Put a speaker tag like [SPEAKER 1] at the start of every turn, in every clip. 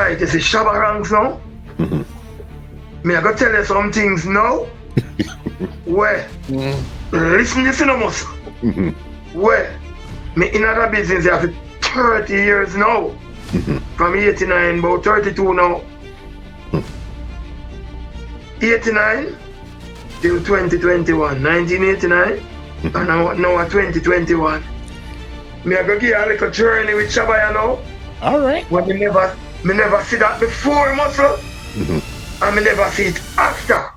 [SPEAKER 1] Right, you see Shabba ranks now? Me I go tell you some things now. Where? Listen to no muscle. Where? Me in other business I have 30 years now. From 89, about 32 now. 89 till 2021. 1989 and now at 2021. Me I go give you a little journey with Shabba, you know.
[SPEAKER 2] Alright.
[SPEAKER 1] When me never see that before muscle. And me never see it after.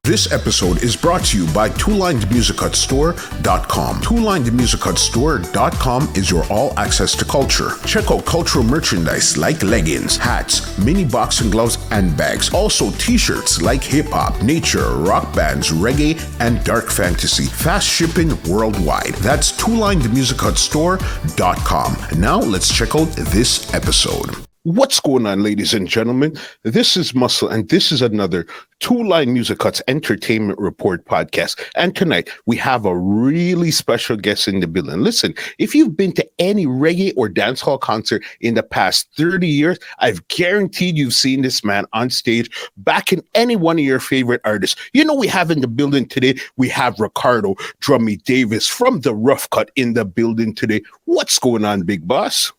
[SPEAKER 3] This episode is brought to you by TwoLinedMusicCutStore.com. TwoLinedMusicCutStore.com is your all-access to culture. Check out cultural merchandise like leggings, hats, mini boxing gloves, and bags. Also t-shirts like hip-hop, nature, rock bands, reggae, and dark fantasy. Fast shipping worldwide. That's TwoLinedMusicCutStore.com. Now let's check out this episode. What's going on, ladies and gentlemen? This is Muscle, and this is another Two Line Music Cuts Entertainment Report podcast. And tonight, we have a really special guest in the building. Listen, if you've been to any reggae or dancehall concert in the past 30 years, I've guaranteed you've seen this man on stage backing any one of your favorite artists. You know, we have in the building today, we have RICARDO, DRUMMY Davis from the Ruff Kutt in the building today. What's going on, big boss?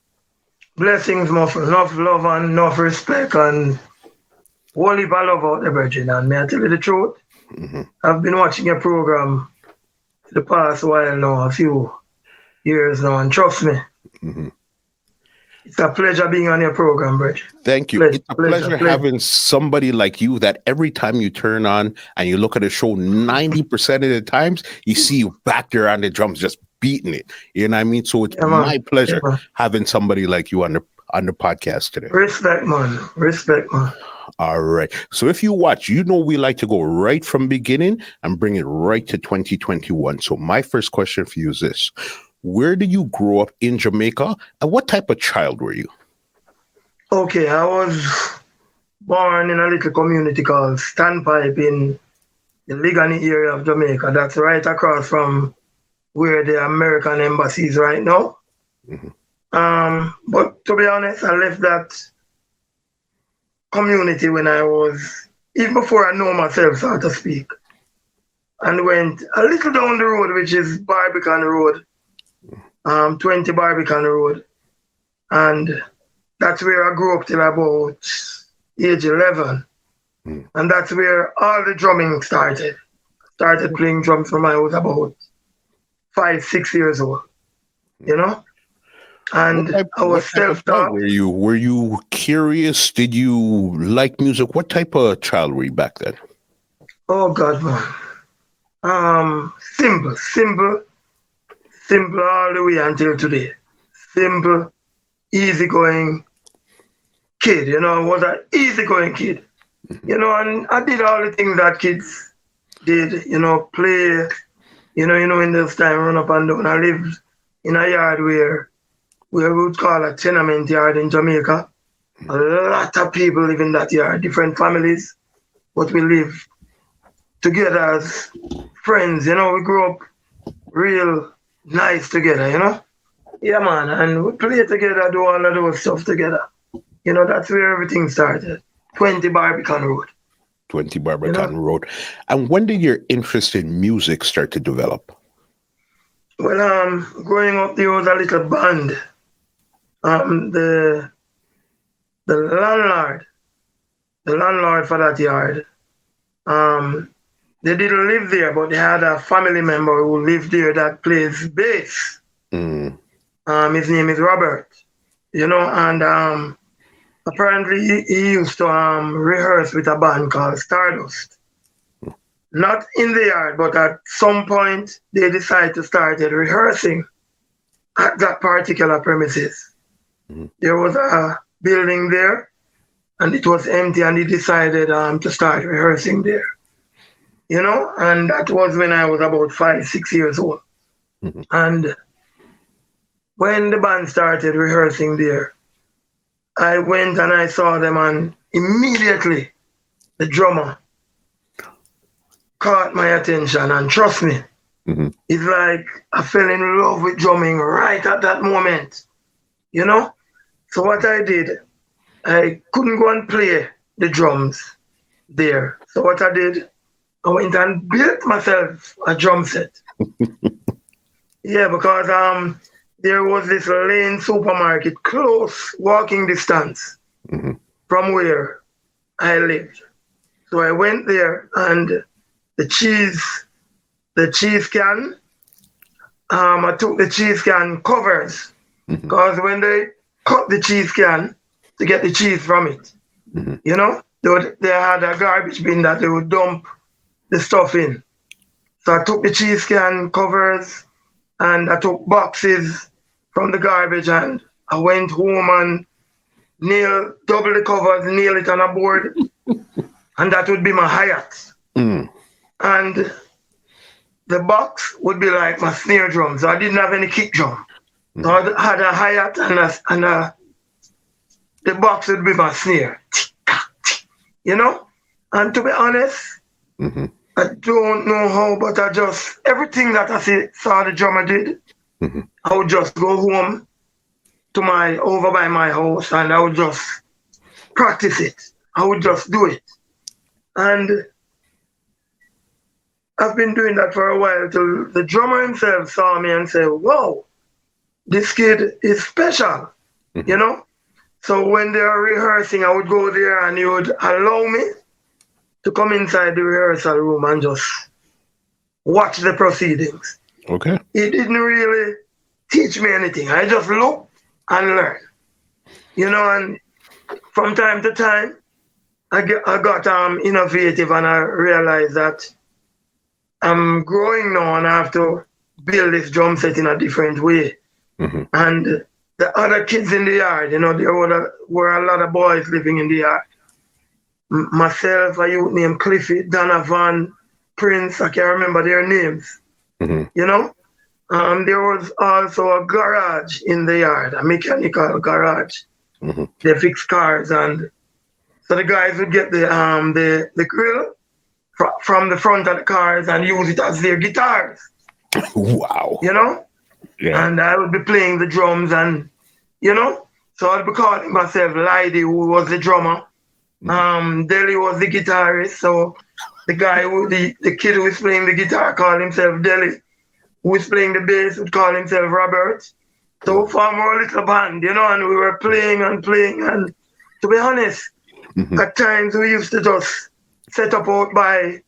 [SPEAKER 1] Blessings, Muffle. Enough love and enough respect and whole heap of love out there, Virgin. And may I tell you the truth? I've been watching your program the past while now, a few years now, and trust me, it's a pleasure being on your program, Virgin.
[SPEAKER 3] Thank you. It's a pleasure having somebody like you that every time you turn on and you look at a show, 90% of the times, you see you back there on the drums just beating it. You know what I mean? So it's my pleasure having somebody like you on the podcast today.
[SPEAKER 1] Respect, man. Respect, man.
[SPEAKER 3] All right. So if you watch, you know we like to go right from beginning and bring it right to 2021. So my first question for you is this. Where did you grow up in Jamaica and what type of child were you?
[SPEAKER 1] Okay, I was born in a little community called Standpipe in the Ligani area of Jamaica. That's right across from where the American embassy is right now. But to be honest, I left that community when I was, even before I know myself, so to speak, and went a little down the road, which is Barbican Road, 20 Barbican Road. And that's where I grew up till about age 11. And that's where all the drumming started. Started playing drums when I was about 5-6 years old, you know, and I was self-taught.
[SPEAKER 3] Were you curious? Did you like music? What type of child were you back then?
[SPEAKER 1] Oh God, man. Simple all the way until today. Simple, easygoing kid, you know. I was an easygoing kid, you know, and I did all the things that kids did, you know, play. You know, in those time, run up and down. I lived in a yard where we would call a tenement yard in Jamaica. A lot of people live in that yard, different families, but we live together as friends. You know, we grew up real nice together, you know? Yeah, man, and we play together, do all of those stuff together. You know, that's where everything started. 20 Barbican Road.
[SPEAKER 3] 20 Barbican Road. And when did your interest in music start to develop?
[SPEAKER 1] Well, growing up, there was a little band. The landlord for that yard, they didn't live there, but they had a family member who lived there that plays bass. His name is Robert, you know, and apparently he used to rehearse with a band called Stardust. Not in the yard, but at some point they decided to start rehearsing at that particular premises. There was a building there and it was empty, and he decided to start rehearsing there. You know, and that was when I was about 5-6 years old. And when the band started rehearsing there, I went and I saw them, and immediately the drummer caught my attention. And trust me, It's like I fell in love with drumming right at that moment, you know? So what I did, I couldn't go and play the drums there. So what I did, I went and built myself a drum set. Yeah, because there was this Lane supermarket close walking distance from where I lived. So I went there and the cheese can, I took the cheese can covers because when they cut the cheese can to get the cheese from it, you know, they had a garbage bin that they would dump the stuff in. So I took the cheese can covers and I took boxes from the garbage and I went home and double the covers, nail it on a board, and that would be my hi-hat. And the box would be like my snare drum. So I didn't have any kick drum. So I had a hi-hat and the box would be my snare. You know? And to be honest, I don't know how, but I just, everything that I saw the drummer did, I would just go home to over by my house and I would just practice it. I would just do it. And I've been doing that for a while till the drummer himself saw me and said, "Whoa, this kid is special," you know? So when they were rehearsing, I would go there and he would allow me to come inside the rehearsal room and just watch the proceedings.
[SPEAKER 3] Okay.
[SPEAKER 1] He didn't really teach me anything. I just looked and learned, you know, and from time to time, I got innovative and I realized that I'm growing now and I have to build this drum set in a different way. And the other kids in the yard, you know, there were a lot of boys living in the yard. Myself, a youth named Cliffy, Donovan, Prince, I can't remember their names, you know. There was also a garage in the yard, a mechanical garage. They fix cars, and so the guys would get the grill from the front of the cars and use it as their guitars.
[SPEAKER 3] Wow.
[SPEAKER 1] You know?
[SPEAKER 3] Yeah.
[SPEAKER 1] And I would be playing the drums and, you know, so I'd be calling myself Lydie, who was the drummer. Deli was the guitarist, so the kid who was playing the guitar called himself Deli. Who was playing the bass would call himself Robert. So we formed our little band, you know, and we were playing and to be honest, at times we used to just set up out by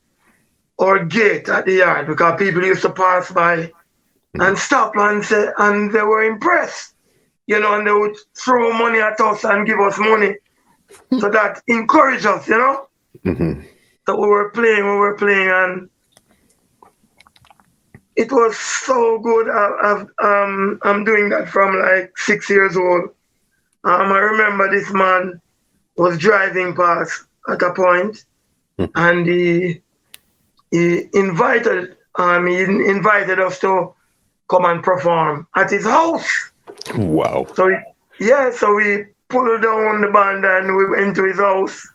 [SPEAKER 1] our gate at the yard because people used to pass by and stop and say, and they were impressed, you know, and they would throw money at us and give us money. So that encouraged us, you know. So we were playing and it was so good. I'm doing that from like 6 years old. I remember this man was driving past at a point, and he invited us to come and perform at his house.
[SPEAKER 3] Wow.
[SPEAKER 1] So we pulled down the band and we went to his house,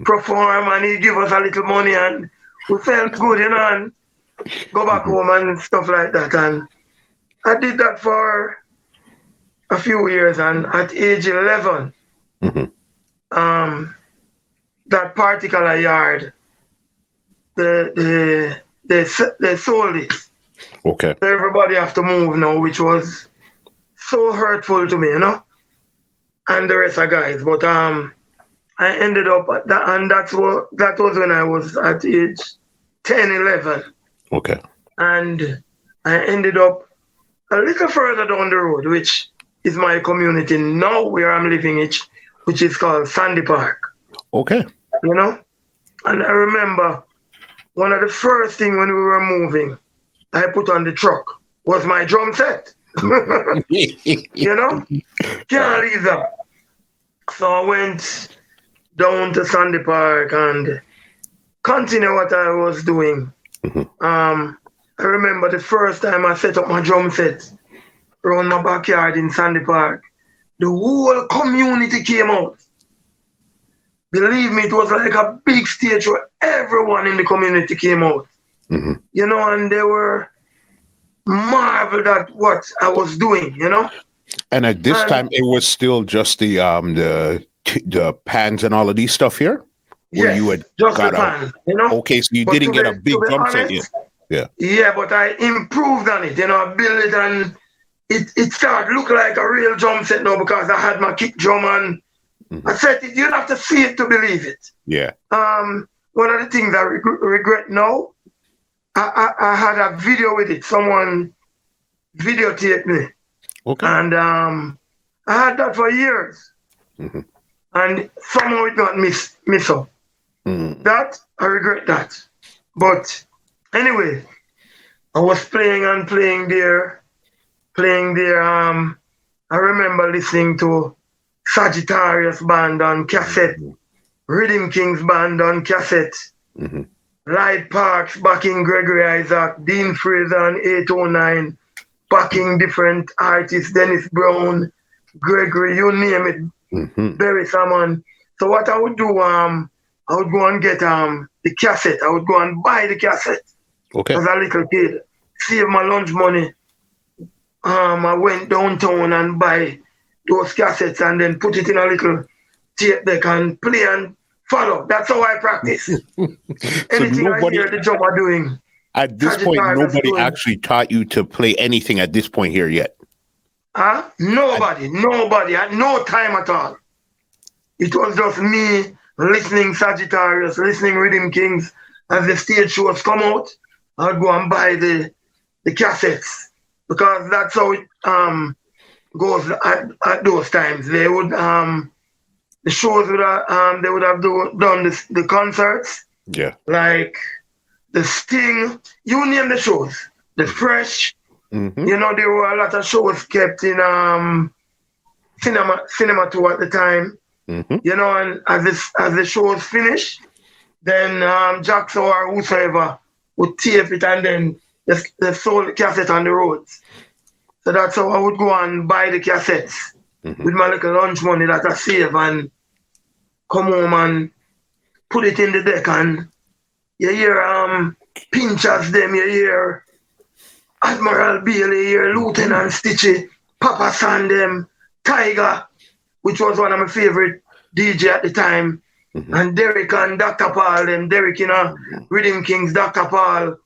[SPEAKER 1] perform, and he gave us a little money, and we felt good, you know, and go back home and stuff like that. And I did that for a few years, and at age 11, that particular yard, they sold it.
[SPEAKER 3] Okay.
[SPEAKER 1] So everybody have to move now, which was so hurtful to me, you know, and the rest of guys. But I ended up at that, and that was when I was at age 10, 11.
[SPEAKER 3] Okay.
[SPEAKER 1] And I ended up a little further down the road, which is my community now where I'm living, which is called Sandy Park.
[SPEAKER 3] Okay.
[SPEAKER 1] You know? And I remember one of the first things when we were moving, I put on the truck was my drum set. You know? Can't leave that. So I went down to Sandy Park and continued what I was doing. I remember the first time I set up my drum set around my backyard in Sandy Park, the whole community came out. Believe me, it was like a big stage where everyone in the community came out. You know, and they were marveled at what I was doing, you know.
[SPEAKER 3] And at this time, it was still just the pans and all of these stuff here? Where
[SPEAKER 1] Yes,
[SPEAKER 3] you had
[SPEAKER 1] just the
[SPEAKER 3] got
[SPEAKER 1] pan, you know.
[SPEAKER 3] okay, so you
[SPEAKER 1] But
[SPEAKER 3] didn't get a big drum set
[SPEAKER 1] honest,
[SPEAKER 3] yet.
[SPEAKER 1] Yeah, but I improved on it, you know, I built it and it started look like a real drum set now because I had my kick drum and I said it, you have to see it to believe it.
[SPEAKER 3] Yeah.
[SPEAKER 1] One of the things I regret now, I had a video with it. Someone videotaped me.
[SPEAKER 3] Okay.
[SPEAKER 1] And I had that for years. And somehow it got miss up. That, I regret that. But anyway, I was playing there. I remember listening to Sagittarius band on cassette, Rhythm Kings band on cassette, Light Parks backing Gregory Isaac, Dean Fraser on 809, backing different artists, Dennis Brown, Gregory, you name it, Barry Salmon. So what I would do, I would go and get the cassette. I would go and buy the cassette.
[SPEAKER 3] Okay.
[SPEAKER 1] As a little kid, save my lunch money. I went downtown and buy those cassettes and then put it in a little tape deck and play and follow. That's how I practice. Anything I hear the drummer doing.
[SPEAKER 3] At this point, nobody actually taught you to play anything at this point here yet? Nobody. At no time at all. It was just me listening Sagittarius, listening Rhythm Kings. As the stage shows come out, I'd go and buy the cassettes. Because that's how it goes at those times. They would the shows would have they would have done the concerts. Yeah.
[SPEAKER 1] Like the Sting, you name the shows. The Fresh. You know, there were a lot of shows kept in cinema 2 at the time. You know, and as the shows finish, then Jackson or whosoever would tape it and then they sold the cassette on the roads. So that's how I would go and buy the cassettes with my little lunch money that I save and come home and put it in the deck and you hear Pinchers them, you hear Admiral Bailey, you hear Lieutenant Stitchy, Papa San them, Tiger, which was one of my favorite DJ at the time, and Derek and Dr. Paul, them Derek in a Rhythm Kings, Dr. Paul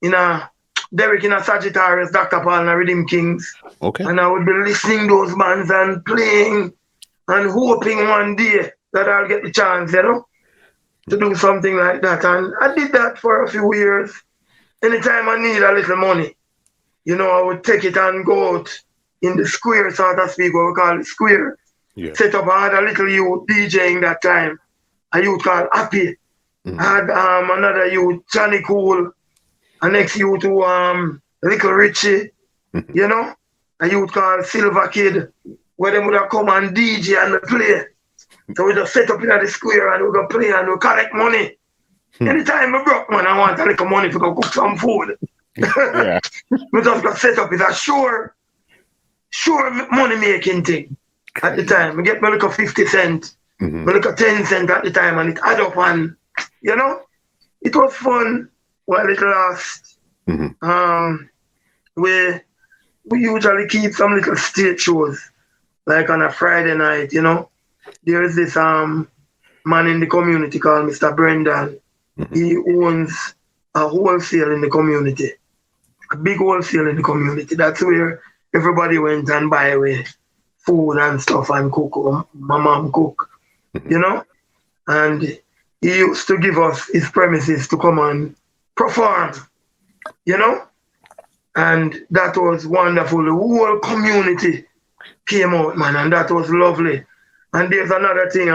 [SPEAKER 1] in a Derek in a Sagittarius, Dr. Paul in a Rhythm Kings.
[SPEAKER 3] Okay.
[SPEAKER 1] And I would be listening those bands and playing and hoping one day that I'll get the chance, you know, to do something like that. And I did that for a few years. Anytime I need a little money, you know, I would take it and go out in the square, so to speak, what we call it square. Yeah. Set up, I had a little youth DJing that time, a youth called Happy. I had another youth, Johnny Cool, a next youth who Little Richie, you know, a youth called Silver Kid, where they would have come and DJ and play. So we just set up in the square and we go play and we collect money. Anytime I broke, man, I want a little money to go cook some food. Yeah. We just got set up. It's a sure money making thing at the time. We get my little 50 cents, my little 10 cents at the time, and it add up and, you know, it was fun while it last. We usually keep some little stage shows, like on a Friday night, you know. There is this man in the community called Mr. Brendan. He owns a wholesale in the community, a big wholesale in the community. That's where everybody went and buy away food and stuff and cook. My mom cook, you know. And he used to give us his premises to come and perform, you know. And that was wonderful. The whole community came out, man, and that was lovely. And there's another thing,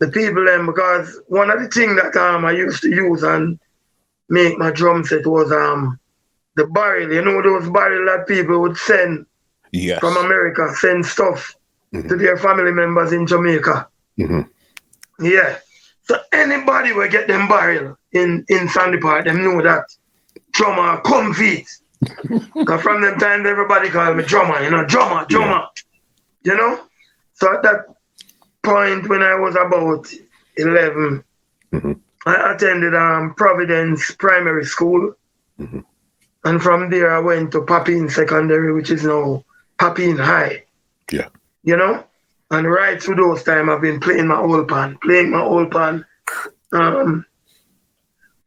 [SPEAKER 1] the people, because one of the things that I used to use and make my drum set was the barrel. You know, those barrel that people would send from America, send stuff to their family members in Jamaica. Yeah. So anybody will get them barrel in Sandy Park, them know that drummer come feet. Because from them times, everybody called me drummer, you know, drummer, you know. So at that point, when I was about 11, I attended Providence Primary School. And from there, I went to Papine Secondary, which is now Papine High.
[SPEAKER 3] Yeah.
[SPEAKER 1] You know? And right through those time, I've been playing my old pan.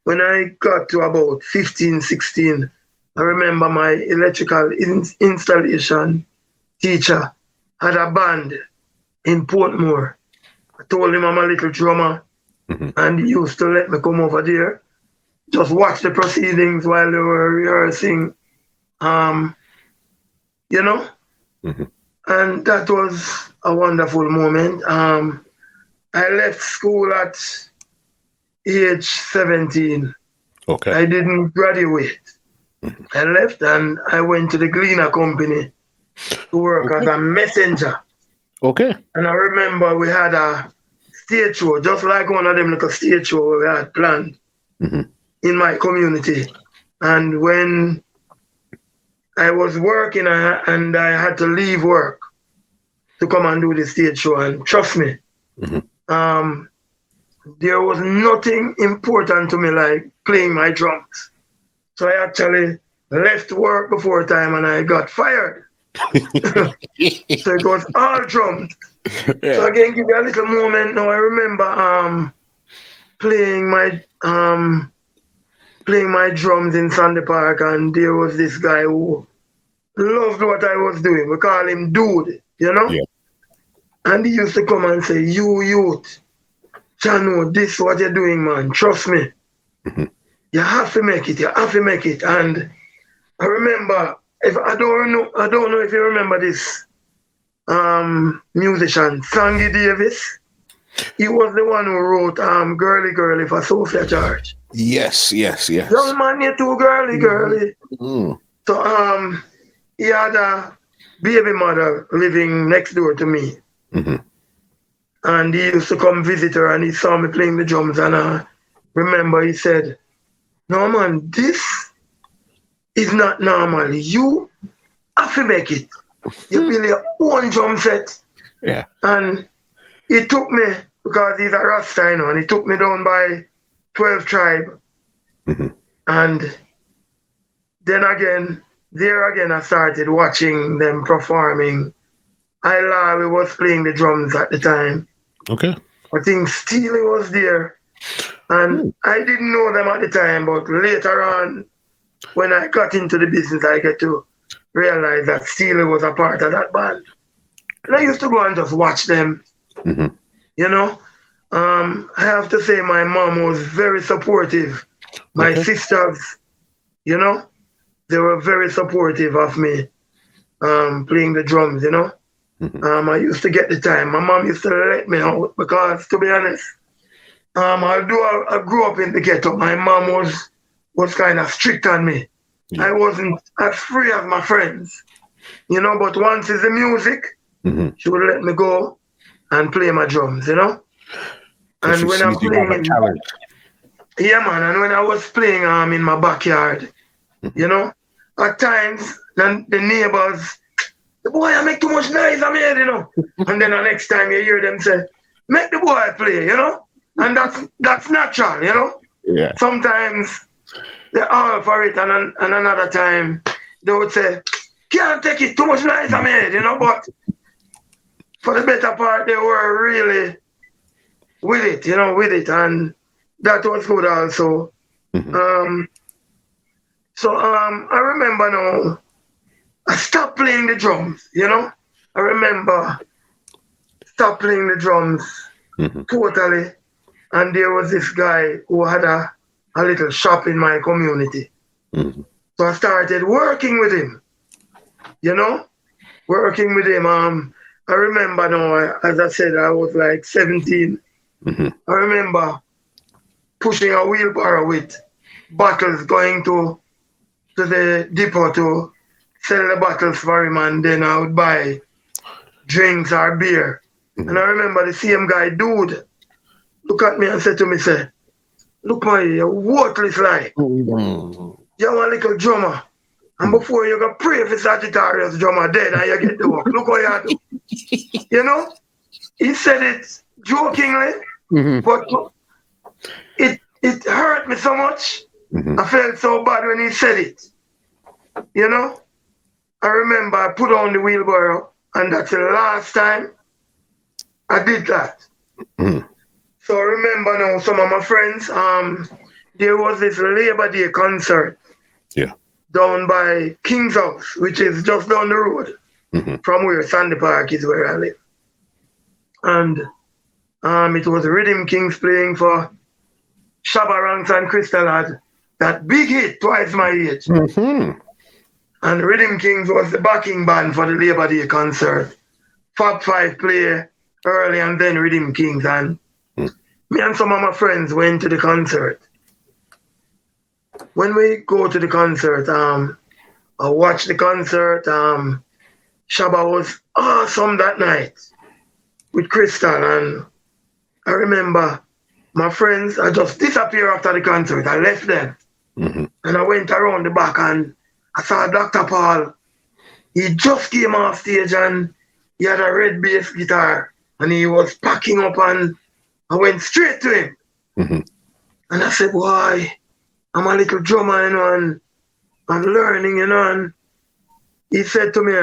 [SPEAKER 1] When I got to about 15, 16, I remember my electrical installation teacher had a band in Portmore. I told him I'm a little drummer, and he used to let me come over there, just watch the proceedings while they were rehearsing, you know? And that was a wonderful moment. I left school at age 17.
[SPEAKER 3] Okay.
[SPEAKER 1] I didn't graduate. I left and I went to the Gleaner Company to work as a messenger.
[SPEAKER 3] Okay.
[SPEAKER 1] And I remember we had a stage show, just like one of them little stage show we had planned in my community. And when I was working and I had to leave work to come and do the stage show, and trust me, there was nothing important to me like playing my drums. So I actually left work before time and I got fired. So it was all drums. Yeah. So again, give you a little moment now. I remember playing my drums in Sunday Park, and there was this guy who loved what I was doing. We call him Dude, you know? Yeah. And he used to come and say, "You youth, Chano, this is what you're doing, man. Trust me. You have to make it. You have to make it." And I remember, I don't know if you remember this musician, Sangy Davis. He was the one who wrote "Girly Girly" for Sophia George.
[SPEAKER 3] Yes.
[SPEAKER 1] Young man, you're too girly. So he had a baby mother living next door to me. And he used to come visit her, and he saw me playing the drums, and I remember he said, "No man, this is not normal. You have to make it. You build your own drum set." Yeah. And he took me, because he's a Rasta, you know, and he took me down by 12 Tribe. And then again, I started watching them performing. Ilawi was playing the drums at the time. Okay. I think Steely was there. And I didn't know them at the time, but later on, when I got into the business, I get to realize that Steely was a part of that band. And I used to go and just watch them. You know? I have to say my mom was very supportive. My sisters, you know, they were very supportive of me playing the drums, you know. I used to get the time. My mom used to let me out because, to be honest, although I grew up in the ghetto, my mom was kind of strict on me. Yeah. I wasn't as free as my friends, you know, but once it's the music, she would let me go and play my drums, you know. And when I'm playing, yeah, man, and when I was playing in my backyard, you know, at times, then the neighbors, "The boy, I make too much noise, I'm here, you know." And then the next time you hear them say, "Make the boy play," you know? And that's natural, you know? Yeah. Sometimes they're all for it, and another time they would say, "Can't take it, too much noise, I'm here," you know? But for the better part, they were really with it, you know, and that was good also. I remember now, I stopped playing the drums, you know? I remember stopped playing the drums totally. And there was this guy who had a little shop in my community. So I started working with him, you know? Working with him. I remember now, as I said, I was like 17. I remember pushing a wheelbarrow with bottles, going to the depot to sell the bottles for him, and then I would buy drinks or beer. And I remember the same guy, Dude, look at me and said to me, say, "Look, man, you're worthless like. You're a little drummer. And before you go pray for Sagittarius drummer dead and you get the work. Look what you do." You know? He said it jokingly, but it hurt me so much. I felt so bad when he said it. You know, I remember I put on the wheelbarrow, and that's the last time I did that.
[SPEAKER 3] Mm.
[SPEAKER 1] So I remember now some of my friends, there was this Labor Day concert
[SPEAKER 3] Yeah.
[SPEAKER 1] down by King's House, which is just down the road from where Sandy Park is, where I live. And it was Rhythm Kings playing for Shabba Ranks and Crystal had that big hit, Twice My Age.
[SPEAKER 3] Mm-hmm.
[SPEAKER 1] And Rhythm Kings was the backing band for the Labor Day concert. Fab Five play early and then Rhythm Kings. And me and some of my friends went to the concert. When we go to the concert, I watched the concert. Shabba was awesome that night with Crystal. And I remember my friends, I just disappeared after the concert. I left them. And I went around the back and I saw Dr. Paul. He just came off stage and he had a red bass guitar and he was packing up, and I went straight to him. And I said, why? I'm a little drummer, you know, and I'm learning, you know. And he said to me,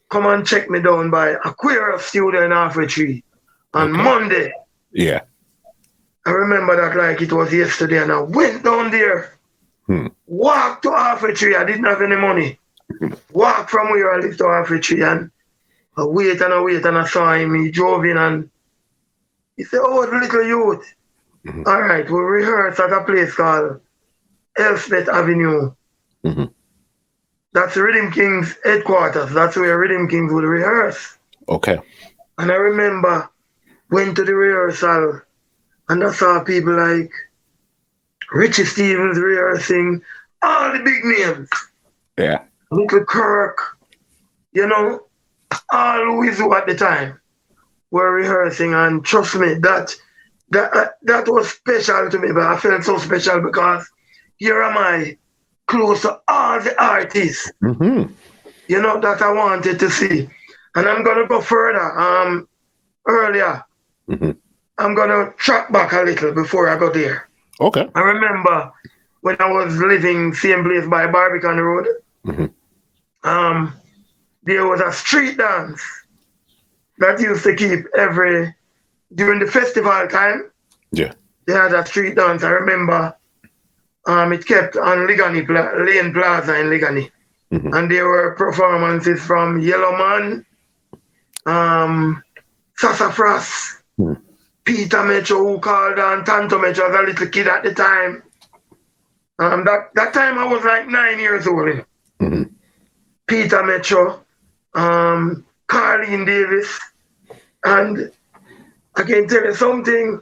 [SPEAKER 1] come and check me down by Aquarius Studio in Halfway Tree on Monday.
[SPEAKER 3] Yeah.
[SPEAKER 1] I remember that like it was yesterday, and I went down there, walked to Halfway Tree. I didn't have any money. Walked from where I lived to Halfway Tree, and I wait and I saw him. He drove in and he said, oh, the little youth. All right, we'll rehearse at a place called Elspeth Avenue. That's Rhythm Kings headquarters. That's where Rhythm Kings would rehearse.
[SPEAKER 3] Okay.
[SPEAKER 1] And I remember went to the rehearsal and I saw people like Richie Stevens rehearsing, all the big names.
[SPEAKER 3] Yeah.
[SPEAKER 1] Little Kirk, you know, all who is who at the time were rehearsing, and trust me, that was special to me, but I felt so special because here am I, close to all the artists, you know, that I wanted to see. And I'm going to go further. Earlier, I'm going to track back a little before I go there.
[SPEAKER 3] Okay.
[SPEAKER 1] I remember when I was living same place by Barbican Road, there was a street dance that used to keep during the festival time.
[SPEAKER 3] Yeah.
[SPEAKER 1] They had a street dance. I remember it kept on Lane Plaza in Ligani. And there were performances from Yellowman, Sassafras, Peter Metro, who called on Tanto Metro as a little kid at the time. That time I was like 9 years old. Peter Metro, Carlene Davis, and I can tell you something,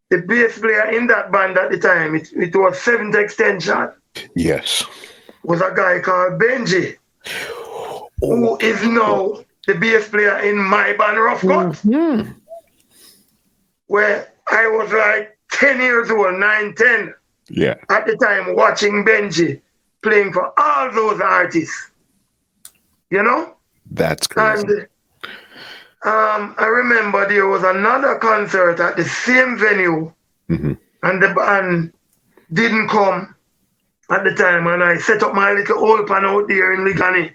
[SPEAKER 1] the bass player in that band at the time, it was Seventh Extension.
[SPEAKER 3] Yes.
[SPEAKER 1] Was a guy called Benji, who is now the bass player in my band, Ruff Kutt, where I was like 10 years old, 9, 10, at the time, watching Benji playing for all those artists. You know?
[SPEAKER 3] That's crazy.
[SPEAKER 1] And I remember there was another concert at the same venue, and the band didn't come at the time, and I set up my little old pan out there in Ligani.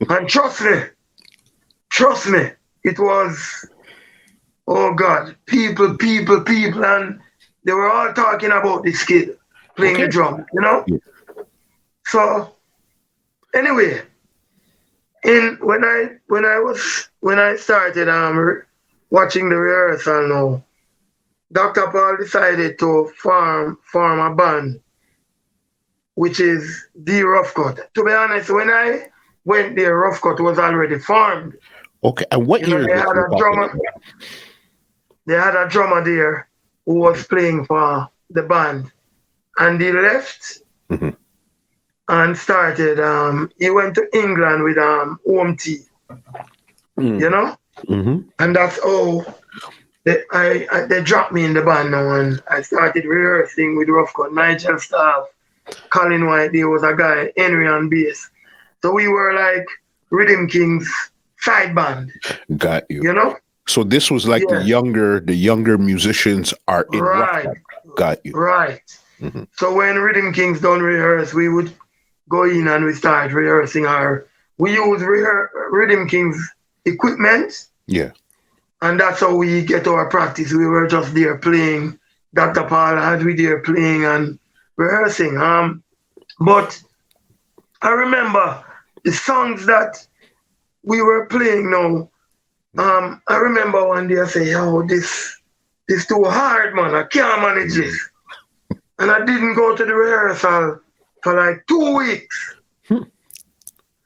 [SPEAKER 1] And trust me, it was, oh God, people, and they were all talking about this kid playing the drum, you know? So, anyway, when I started watching the rehearsal now, Dr. Paul decided to form a band, which is the Ruff Kutt. To be honest, when I went there, Ruff Kutt was already formed.
[SPEAKER 3] Okay, and what year?
[SPEAKER 1] They had a drummer there who was playing for the band, and he left and started. He went to England with OMT, you know, and that's how they dropped me in the band now, and I started rehearsing with Ruff Kutt, Nigel Staff, Colin White. There was a guy, Henry on bass. So we were like Rhythm Kings side band. Got you. You know.
[SPEAKER 3] So this was like the younger musicians are in
[SPEAKER 1] right.
[SPEAKER 3] Got you.
[SPEAKER 1] Right. So when Rhythm Kings don't rehearse, we would go in and we start rehearsing we use Rhythm King's equipment.
[SPEAKER 3] Yeah.
[SPEAKER 1] And that's how we get our practice. We were just there playing. Dr. Paul had we there playing and rehearsing. But I remember the songs that we were playing now. I remember one day I say, yo, this too hard, man. I can't manage this. And I didn't go to the rehearsal for like 2 weeks.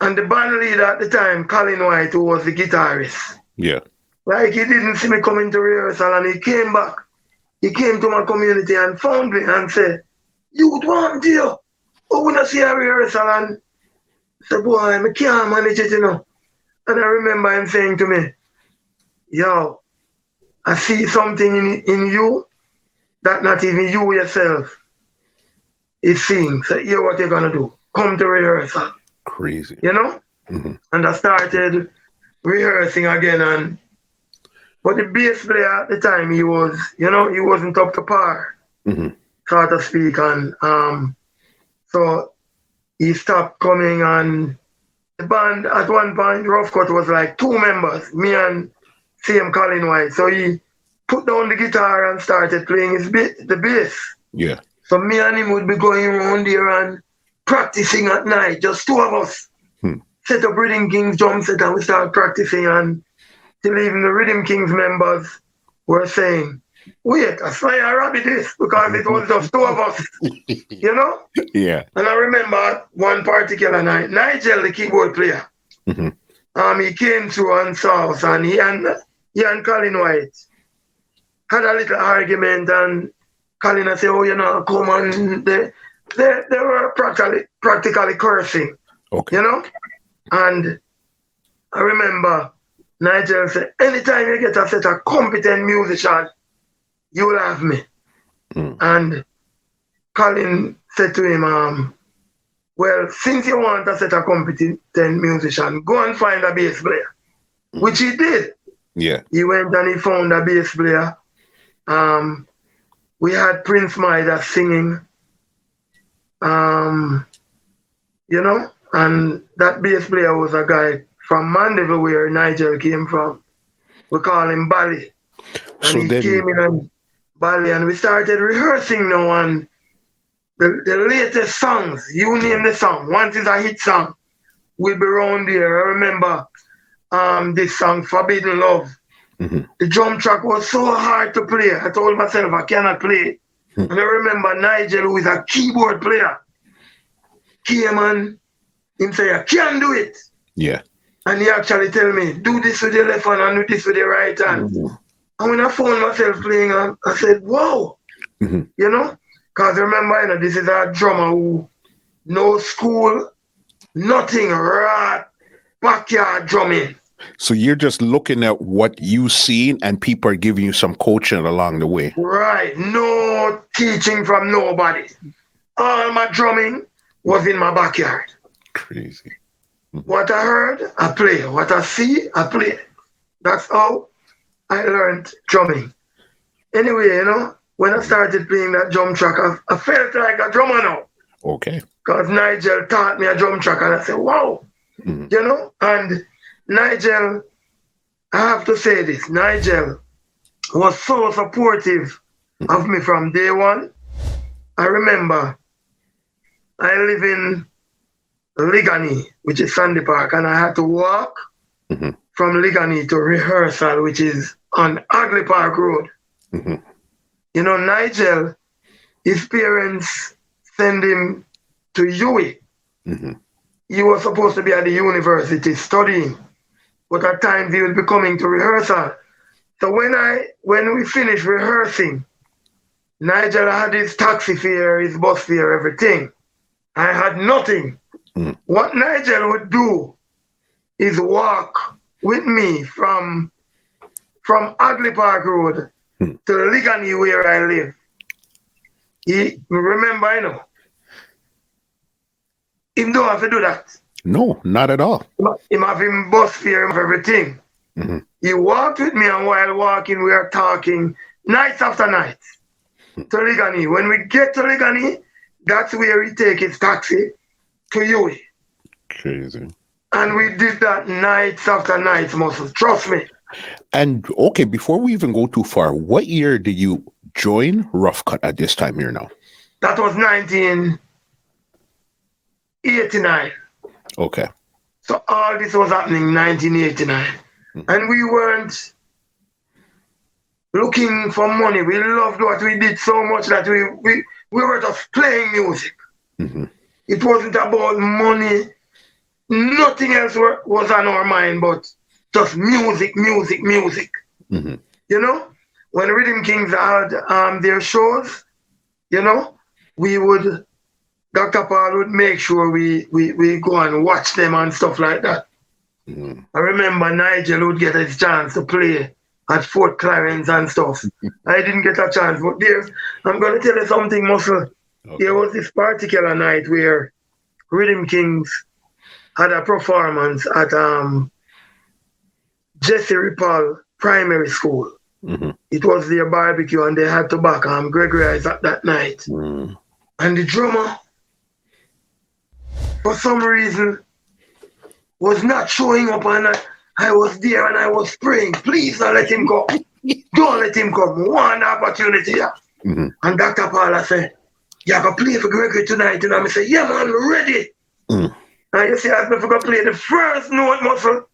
[SPEAKER 1] And the band leader at the time, Colin White, who was the guitarist.
[SPEAKER 3] Yeah.
[SPEAKER 1] Like he didn't see me coming to rehearsal and he came back. He came to my community and found me and said, "You want deal? Oh, we not see a rehearsal." And I said, "Boy, I can't manage it, you know." And I remember him saying to me, "Yo, I see something in you that not even you yourself is seeing. So here's what you're gonna do. Come to rehearsal."
[SPEAKER 3] Crazy.
[SPEAKER 1] You know? Mm-hmm. And I started rehearsing again, but the bass player at the time, he wasn't up to par, so to speak. And so he stopped coming, and the band at one point, Ruff Kutt was like 2 members, me and same Colin White. So he put down the guitar and started playing the bass.
[SPEAKER 3] Yeah.
[SPEAKER 1] So me and him would be going around there and practicing at night, just 2 of us. Set up Rhythm King's drum set and we started practicing, and till even the Rhythm King's members were saying, "Wait, I swear I rabbit this," because it was just 2 of us, you know?
[SPEAKER 3] Yeah.
[SPEAKER 1] And I remember one particular night, Nigel, the keyboard player, he came through and saw us, and he and Colin White had a little argument, and Colin said, "Oh, come on." They were practically cursing,
[SPEAKER 3] okay.
[SPEAKER 1] You know? And I remember Nigel said, "Anytime you get a set of competent musicians, you'll have me." And Colin said to him, "Well, since you want a set of competent musicians, go and find a bass player," which he did.
[SPEAKER 3] Yeah.
[SPEAKER 1] He went and he found a bass player. We had Prince Midas singing, and that bass player was a guy from Mandeville, where Nigel came from. We call him Bally. And he came in and Bally, and we started rehearsing now, and the latest songs, you name the song, once it's a hit song, we'll be around there. I remember this song, Forbidden Love. The drum track was so hard to play. I told myself I cannot play it. And I remember Nigel, who is a keyboard player, came and him say, "I can do it."
[SPEAKER 3] Yeah.
[SPEAKER 1] And he actually tell me, "Do this with the left hand and do this with the right hand." And when I found myself playing, I said, "Wow." You know? Because remember, this is a drummer who no school, nothing, right, backyard drumming.
[SPEAKER 3] So you're just looking at what you've seen and people are giving you some coaching along the way.
[SPEAKER 1] Right. No teaching from nobody. All my drumming was in my backyard.
[SPEAKER 3] Crazy.
[SPEAKER 1] What I heard, I play. What I see, I play. That's how I learned drumming. Anyway, when I started playing that drum track, I felt like a drummer now.
[SPEAKER 3] Okay.
[SPEAKER 1] Because Nigel taught me a drum track, and I said, "Wow." And Nigel, I have to say this, Nigel was so supportive of me from day one. I remember I live in Ligani, which is Sandy Park, and I had to walk from Ligani to rehearsal, which is on Agley Park Road. Nigel, his parents sent him to UWI. He was supposed to be at the university studying, but at times he would be coming to rehearsal. So when we finished rehearsing, Nigel had his taxi fare, his bus fare, everything. I had nothing. What Nigel would do is walk with me from Agley Park Road to Ligani, where I live. Remember, him don't have to do that.
[SPEAKER 3] No, not at all.
[SPEAKER 1] Him have him bus fare, of everything. He walked with me, and while walking, we are talking nights after nights to Ligani. When we get to Ligani, that's where he take his taxi to Huey.
[SPEAKER 3] Crazy.
[SPEAKER 1] And we did that nights after nights, Muscle. Trust me.
[SPEAKER 3] And okay, before we even go too far, what year did you join Ruff Kutt at this time here now?
[SPEAKER 1] That was 1989.
[SPEAKER 3] Okay.
[SPEAKER 1] So all this was happening in 1989. And we weren't looking for money. We loved what we did so much that we were just playing music. It wasn't about money. Nothing else was on our mind but just music. You know, when Rhythm Kings had their shows, you know, Dr. Paul would make sure we go and watch them and stuff like that. I remember Nigel would get his chance to play at Fort Clarence and stuff. I didn't get a chance, but I'm going to tell you something, Muscle. Okay. There was this particular night where Rhythm Kings had a performance at Jesse Ripal Primary School. It was their barbecue and they had to back Gregory at that night. And the drummer, for some reason, was not showing up, and I was there and I was praying, please don't let him go. Don't let him come. One opportunity. And Dr. Paula said, you have to play for Gregory tonight. And I said, yeah, man, we're ready. And you see, I forgot to play the first note, Muscle.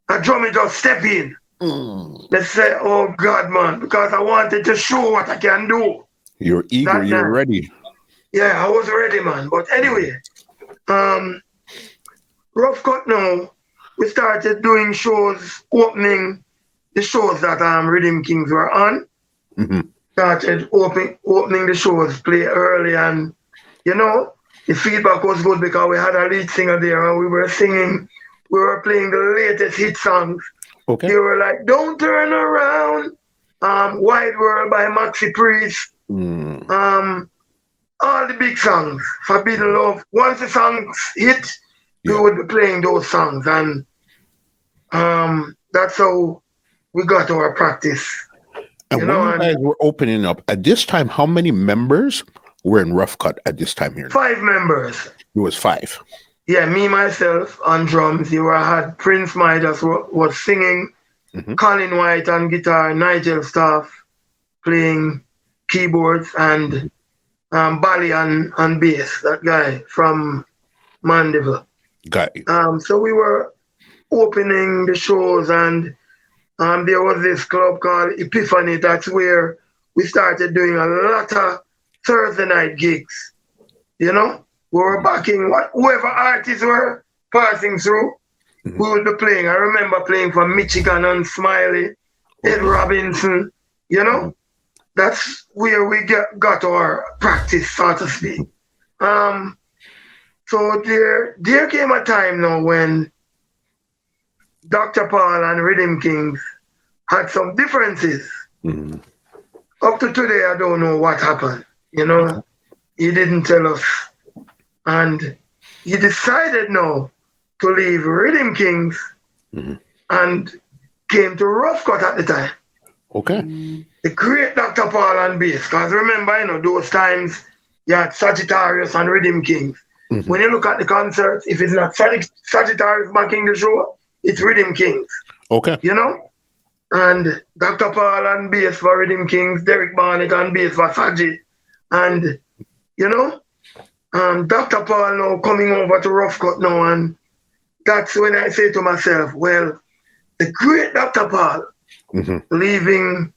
[SPEAKER 1] A drummer just step in. They say, oh God, man, because I wanted to show what I can do.
[SPEAKER 3] You're eager, you're ready.
[SPEAKER 1] Yeah, I was ready, man. But anyway, Ruff Kutt now, we started doing shows, opening the shows that Rhythm Kings were on. Started opening the shows, play early, and you know, the feedback was good because we had a lead singer there and we were singing, we were playing the latest hit songs.
[SPEAKER 3] Okay.
[SPEAKER 1] They were like, Don't Turn Around, Wide World by Maxi Priest, all the big songs, Forbidden Love. Once the songs hit, we would be playing those songs, and that's how we got our practice.
[SPEAKER 3] And when you guys were opening up, at this time, how many members were in Ruff Kutt at this time here?
[SPEAKER 1] 5 members.
[SPEAKER 3] It was 5.
[SPEAKER 1] Yeah, me, myself on drums. I had Prince Midas was singing, Colin White on guitar, Nigel Staff playing keyboards, and Bally on bass, that guy from Mandeville.
[SPEAKER 3] Got it.
[SPEAKER 1] So we were opening the shows, and there was this club called Epiphany. That's where we started doing a lot of Thursday night gigs. You know, we were backing whoever artists were passing through, we would be playing. I remember playing for Michigan and Smiley, Ed Robinson, you know. That's where we got our practice, so to speak. So there came a time now when Dr. Paul and Rhythm Kings had some differences. Up to today, I don't know what happened. You know, he didn't tell us. And he decided now to leave Rhythm Kings and came to Ruff Kutt at the time.
[SPEAKER 3] Okay.
[SPEAKER 1] The great Dr. Paul on bass. Because remember, you know, those times you had Sagittarius and Rhythm Kings. When you look at the concerts, if it's not Sagittarius backing the show, it's Rhythm Kings.
[SPEAKER 3] Okay.
[SPEAKER 1] You know? And Dr. Paul on bass for Rhythm Kings, Derek Barnett on bass for Saji. And, you know, Dr. Paul now coming over to Ruff Kutt now, and that's when I say to myself, well, the great Dr. Paul leaving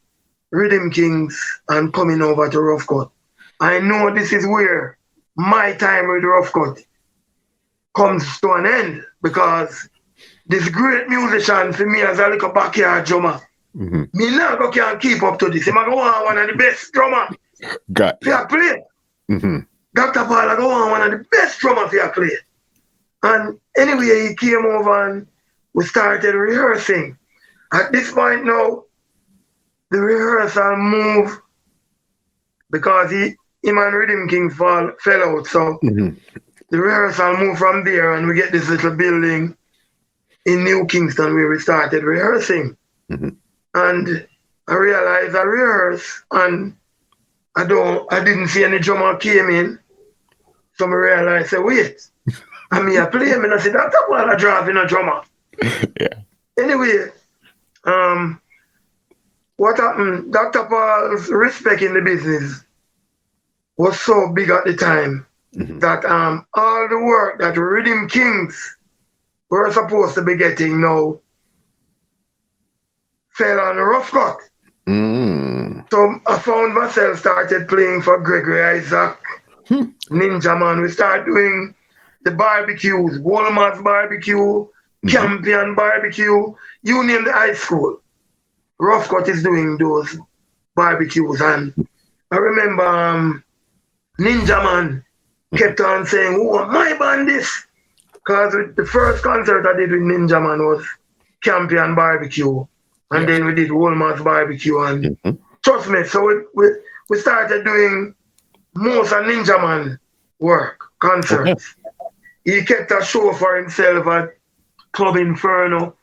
[SPEAKER 1] Rhythm Kings and coming over to Ruff Kutt. I know this is where my time with Ruff Kutt comes to an end, because this great musician for me as a little backyard drummer, me now can't keep up to this. I'm going to want one of the best drummer for your play. Dr. Paul, I go on one of the best drummers for your play. And anyway, he came over and we started rehearsing. At this point now, the rehearsal moved because him and Rhythm King fell out. So the rehearsal moved from there, and we get this little building in New Kingston where we started rehearsing. And I realized I rehearsed, and I didn't see any drummer came in. So I realized, wait, And me I play him and I say, Dr. Paul a driving a drummer.
[SPEAKER 3] Yeah.
[SPEAKER 1] Anyway, what happened? Dr. Paul's respect in the business was so big at the time that all the work that Rhythm Kings were supposed to be getting now fell on Ruff Kutt. So I found myself started playing for Gregory, Isaac, Ninja Man. We started doing the barbecues, Walmart's barbecue, Champion barbecue, you name the high school. Ruff Kutt is doing those barbecues. And I remember Ninja Man kept on saying, "Oh, my band this." Because the first concert I did with Ninja Man was Champion barbecue. And then we did Walmart's barbecue. And trust me, so we started doing most of Ninja Man work, concerts. He kept a show for himself at Club Inferno.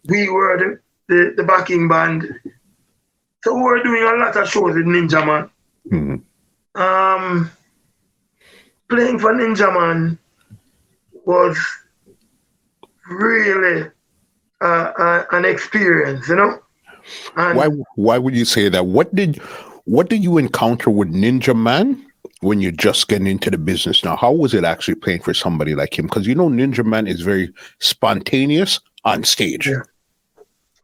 [SPEAKER 1] We were the backing band. So we were doing a lot of shows with Ninja Man. Playing for Ninja Man was really an experience, you know. And
[SPEAKER 3] why would you say that? What did you encounter with Ninja Man when you're just getting into the business now? How was it actually playing for somebody like him? Because you know Ninja Man is very spontaneous on stage.
[SPEAKER 1] Yeah.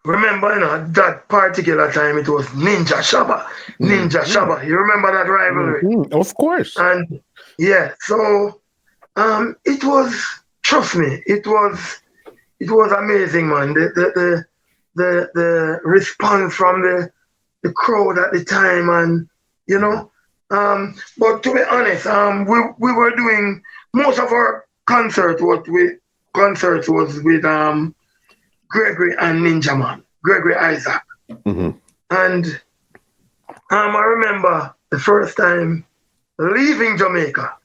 [SPEAKER 1] Remember, you know, that particular time it was Ninja Shabba. Shabba. You remember that rivalry?
[SPEAKER 3] Of course.
[SPEAKER 1] And yeah, so it was, trust me, it was amazing, man. The response from the crowd at the time, and you know. But to be honest, we were doing most of our concerts was with Gregory and Ninja Man, Gregory Isaac. And I remember the first time leaving Jamaica.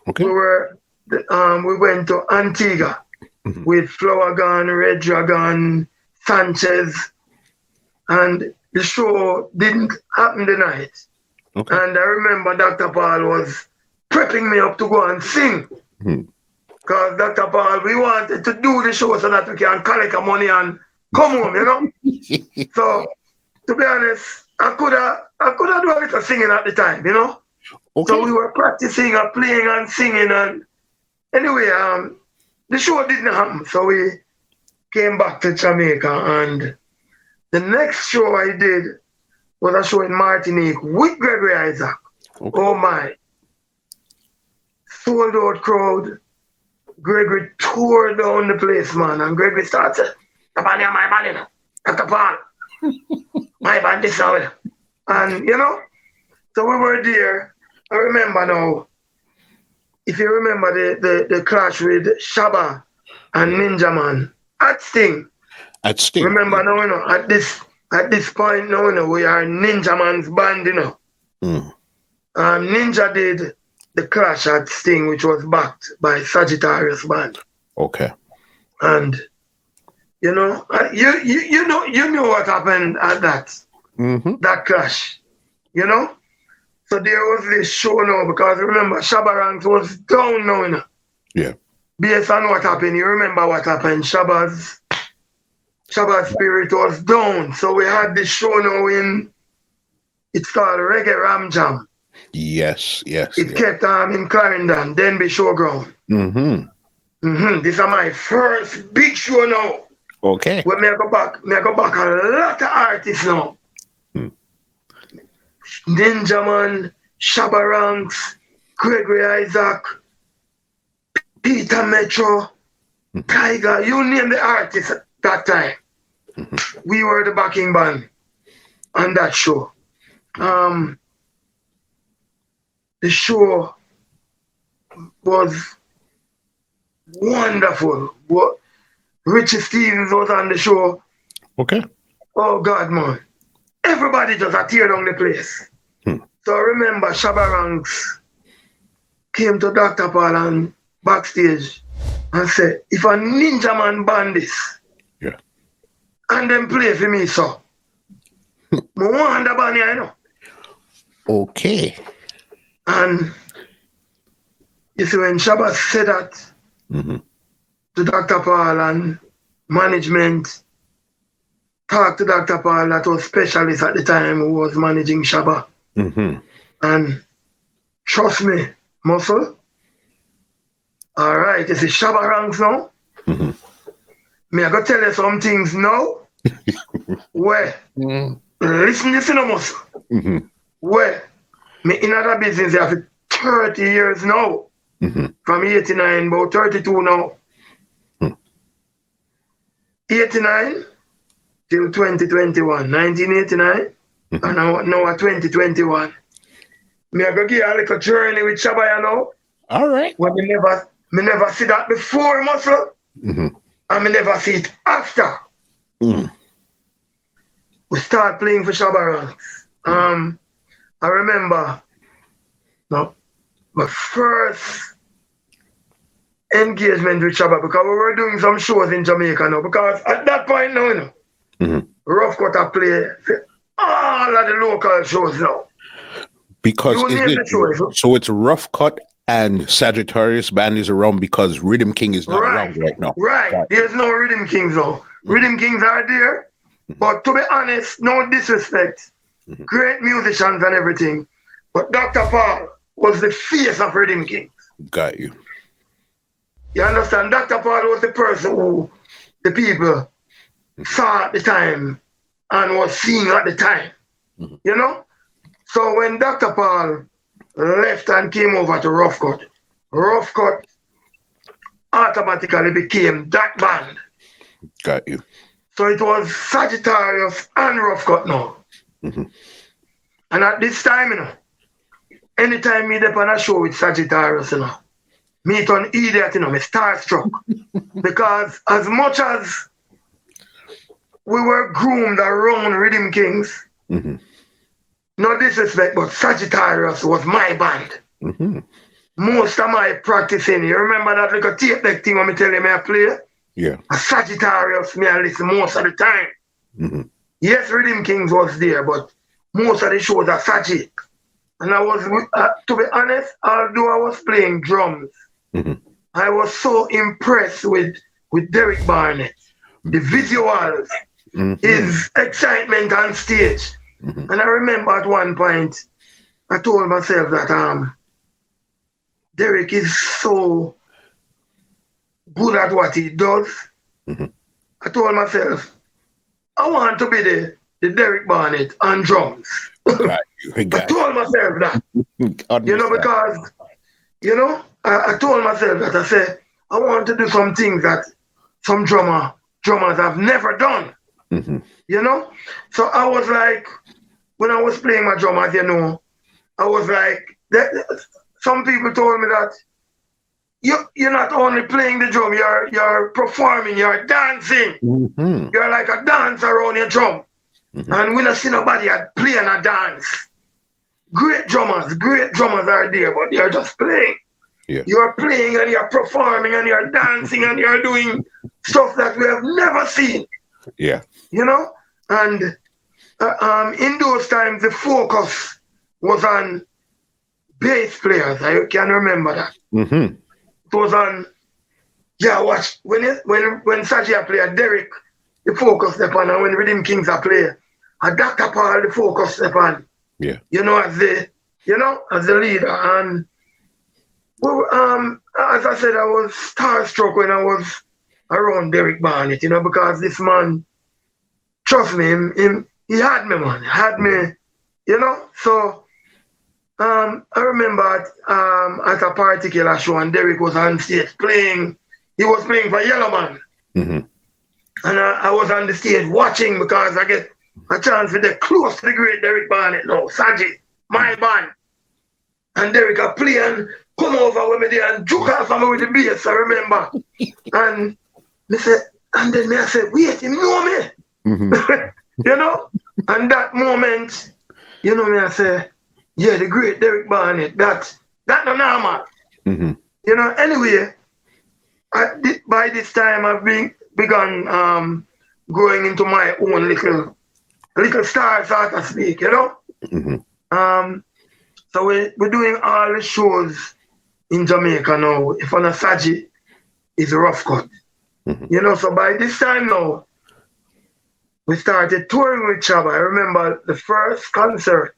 [SPEAKER 3] Okay.
[SPEAKER 1] We went to Antigua with Flower Gun, Red Dragon, Sanchez, and the show didn't happen the night.
[SPEAKER 3] Okay.
[SPEAKER 1] And I remember Dr. Paul was prepping me up to go and sing. Because Dr. Paul, we wanted to do the show so that we can collect our money and come home, you know? So, to be honest, I could have done a little singing at the time, you know?
[SPEAKER 3] Okay.
[SPEAKER 1] So we were practicing and playing and singing. And anyway, the show didn't happen. So we came back to Jamaica. And the next show I did was a show in Martinique with Gregory Isaac.
[SPEAKER 3] Okay.
[SPEAKER 1] Oh my. Sold out crowd. Gregory tore down the place, man. And Gregory started, my band, you know. Dr. Paul. My band this now. And, you know, so we were there. I remember now, if you remember the clash with Shabba and Ninja Man at Sting.
[SPEAKER 3] At Sting.
[SPEAKER 1] Remember now, you know, at this point now, you know, we are Ninja Man's band, you know. Ninja did the clash at Sting, which was backed by Sagittarius Band.
[SPEAKER 3] Okay.
[SPEAKER 1] And you know, you know what happened at that clash, you know. So there was this show now because remember Shabba ranks was down now, you know.
[SPEAKER 3] Yeah.
[SPEAKER 1] Based on what happened, you remember what happened. Shabba's spirit was down, so we had this show now it's called Reggae Ram Jam.
[SPEAKER 3] Yes.
[SPEAKER 1] It kept in Clarendon, Denby Showground. This is my first big show now.
[SPEAKER 3] Okay.
[SPEAKER 1] When I go back a lot of artists now. Ninja Man, Shabba Ranks, Gregory Isaac, Peter Metro, Tiger, you name the artists at that time. We were the backing band on that show. The show was wonderful. Richie Stevens was on the show.
[SPEAKER 3] Okay.
[SPEAKER 1] Oh God, man. Everybody just tear down the place. So I remember Shabba Ranks came to Dr. Paul and backstage and said, if a Ninja Man band this, and then play for me, so. I want the band here, you know.
[SPEAKER 3] Okay.
[SPEAKER 1] And you see, when Shabba said that, to Dr. Paul and management. Talked to Dr. Paul, that was specialist at the time, who was managing Shabba. And trust me, Muscle. All right, you see Shabba ranks now. Me, I got to tell you some things now. Where? Listen, Muscle. Where? Me in other business after 30 years now. From 89, about 32 now. 89 till 2021. 1989 and now at 2021. Me I go give you a little journey with Shabba, you know.
[SPEAKER 3] All right.
[SPEAKER 1] When me never see that before, Muscle. And me never see it after. We start playing for Shabba ranks. I remember my first engagement with Shabba, because we were doing some shows in Jamaica now. Because at that point now, you know, Ruff Kutt play all of the local shows now.
[SPEAKER 3] Because so it's Ruff Kutt and Sagittarius band is around because Rhythm King is not around right now.
[SPEAKER 1] Right. There's no Rhythm Kings now. Rhythm Kings are there. But to be honest, no disrespect. Great musicians and everything. But Dr. Paul was the face of Rhythm Kings.
[SPEAKER 3] Got you.
[SPEAKER 1] You understand? Dr. Paul was the person who the people saw at the time and was seeing at the time. You know? So when Dr. Paul left and came over to Ruff Kutt automatically became that band.
[SPEAKER 3] Got you.
[SPEAKER 1] So it was Sagittarius and Ruff Kutt now. And at this time, you know, anytime me dip on a show with Sagittarius, you know, me turn idiot, you know, me starstruck. Because as much as we were groomed around Rhythm Kings, no disrespect, but Sagittarius was my band. Most of my practicing, you remember that little tape deck thing when me tell you me I play?
[SPEAKER 3] Yeah.
[SPEAKER 1] A Sagittarius me I listen most of the time. Yes, Rhythm Kings was there, but most of the shows are Sagitt. And I was, to be honest, although I was playing drums, I was so impressed with Derek Barnett, the visuals, his excitement on stage. And I remember at one point, I told myself that Derek is so good at what he does. I told myself, I want to be the Derek Barnett on drums. I told myself that. You know, because, you know, I told myself that. I said, I want to do some things that some drummers have never done. You know? So I was like, when I was playing my drum, as you know, I was like, some people told me that you're not only playing the drum, you're performing, you're dancing. You're like a dancer around your drum. And we don't see nobody playing a dance. Great drummers are there, but they're just playing. You're playing and you're performing and you're dancing and you're doing stuff that we have never seen. You know? And in those times, the focus was on bass players. I can remember that. It was on, watch, when Sagia played Derek, the focus step on, and when Rhythm Kings are playing, and Dr. Paul, the focus step on. You know, as the leader. And as I said, I was starstruck when I was around Derek Barnett, you know, because this man, trust me, he had me, man. He had me, you know. So I remember at a particular show, and Derek was on stage playing. He was playing for Yellow Man. And I was on the stage watching because I get a chance to get close to the great Derek Barnett now, Saji, my band. And Derek a play and come over with me there and juke off of me with the bass, I remember. And then I said, wait, you know me? You know? And that moment, you know me, I say, yeah, the great Derek Barnett, that no normal. You know, anyway, by this time I've begun going into my own little star, so to speak, you know? So we're doing all the shows in Jamaica now. If on a Saji, is Ruff Kutt. You know, so by this time now, we started touring with Shabba. I remember the first concert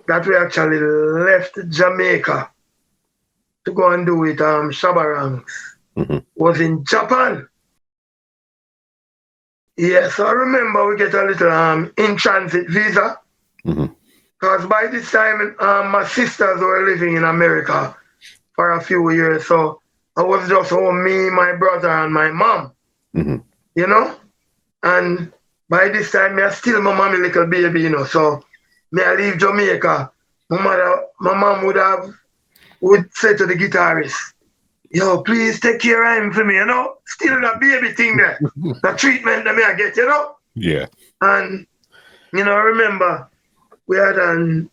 [SPEAKER 1] that we actually left Jamaica to go and do with Shabba Ranks was in Japan. Yes, I remember we get a little in-transit visa. Because by this time, my sisters were living in America for a few years. So I was just home, me, my brother, and my mom. You know? And by this time, I still my mommy little baby, you know. So me I leave Jamaica. My mom would say to the guitarist, yo, please take care of him for me, you know? Still that baby thing there. The treatment that me I get, you know?
[SPEAKER 3] Yeah.
[SPEAKER 1] And, you know, I remember we had an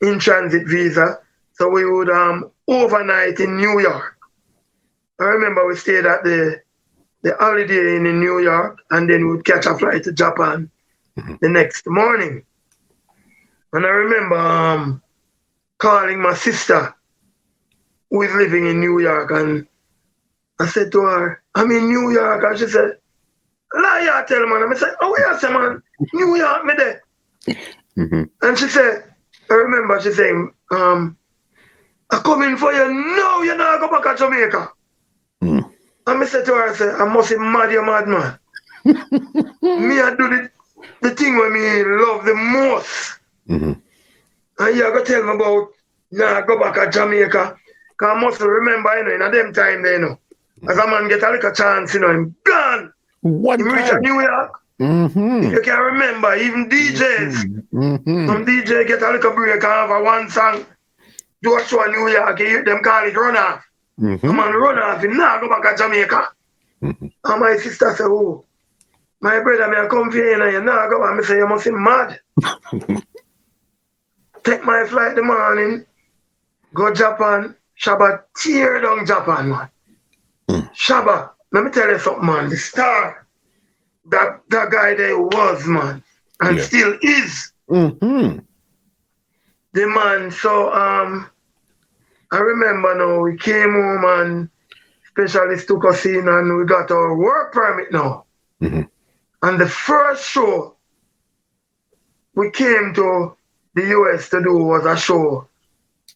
[SPEAKER 1] in-transit visa, so we would overnight in New York. I remember we stayed at the Holiday Inn in New York, and then we would catch a flight to Japan the next morning. And I remember calling my sister, who is living in New York, and I said to her, I'm in New York, and she said, lie, tell man. I said, oh, yes, man, New York, me there. And she said, I remember she saying, I'm coming for you. No, you're not going back to Jamaica. And I said to her, I said, I must be mad, you mad man. Me, I do the thing where me love the most. And you're going to tell me about, nah, go back to Jamaica. Because I must remember, you know, in them time there, you know, as a man get a little chance, you know, him gone.
[SPEAKER 3] One
[SPEAKER 1] him reach New York. You can remember, even DJs. Some DJ get a little break and have a one song, do a show in New York, you hear them call it run off. Come on, run off, you now go back to Jamaica. And my sister said, oh, my brother, me I come for you, and you now go back. I say, you must be mad. Take my flight the morning, go Japan. Shabba tear down Japan, man. Shabba, let me tell you something, man. The star, that guy there was, man, and still is. The man, so I remember now, we came home and specialist took us in and we got our work permit now. And the first show we came to the US to do was a show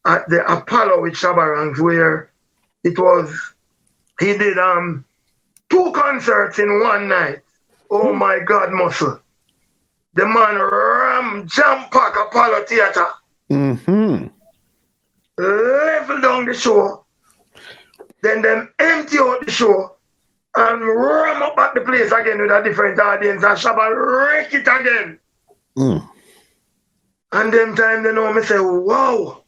[SPEAKER 1] at the Apollo with Shabba Ranks, where it was, he did 2 concerts in one night. Oh my God, muscle. The man jam-pack Apollo Theater. Level down the show. Then them empty out the show and ram up at the place again with a different audience and Shabba wreck it again. And them time they know me say, wow,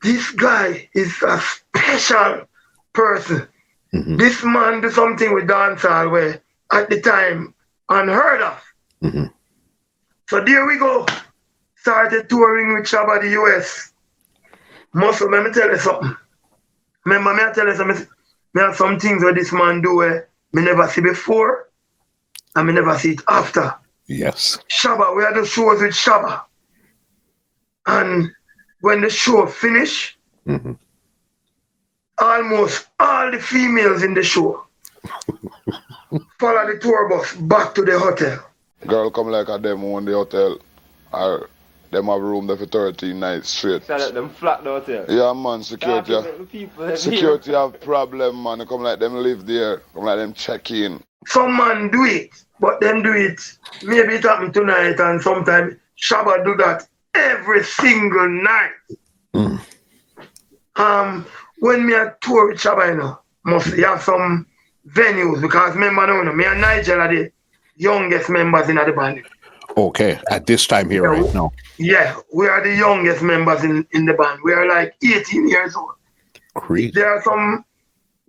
[SPEAKER 1] this guy is a special person. This man do something with dancehall where at the time unheard of. So there we go. Started touring with Shabba the US. Muscle, let me tell you something. Remember, me I tell you something. Me have some things where this man do where me never see before and me never see it after.
[SPEAKER 3] Yes.
[SPEAKER 1] Shabba, we had the shows with Shabba. And when the show finished, almost all the females in the show follow the tour bus back to the hotel.
[SPEAKER 2] Girl come like a them on the hotel. Or them have room there for 13 nights straight.
[SPEAKER 4] Shout out them flat the hotel.
[SPEAKER 2] Yeah man, security have problem man. They come like them live there. Come like them check in.
[SPEAKER 1] Some man do it, but them do it. Maybe it happen tonight and sometimes Shabba do that every single night. When me a tour with Shabba, you know, must have some venues because remember now, me and Nigel are the youngest members in the band.
[SPEAKER 3] Okay, at this time here right now.
[SPEAKER 1] Yeah, we are the youngest members in the band. We are like 18 years old.
[SPEAKER 3] Crazy.
[SPEAKER 1] There are some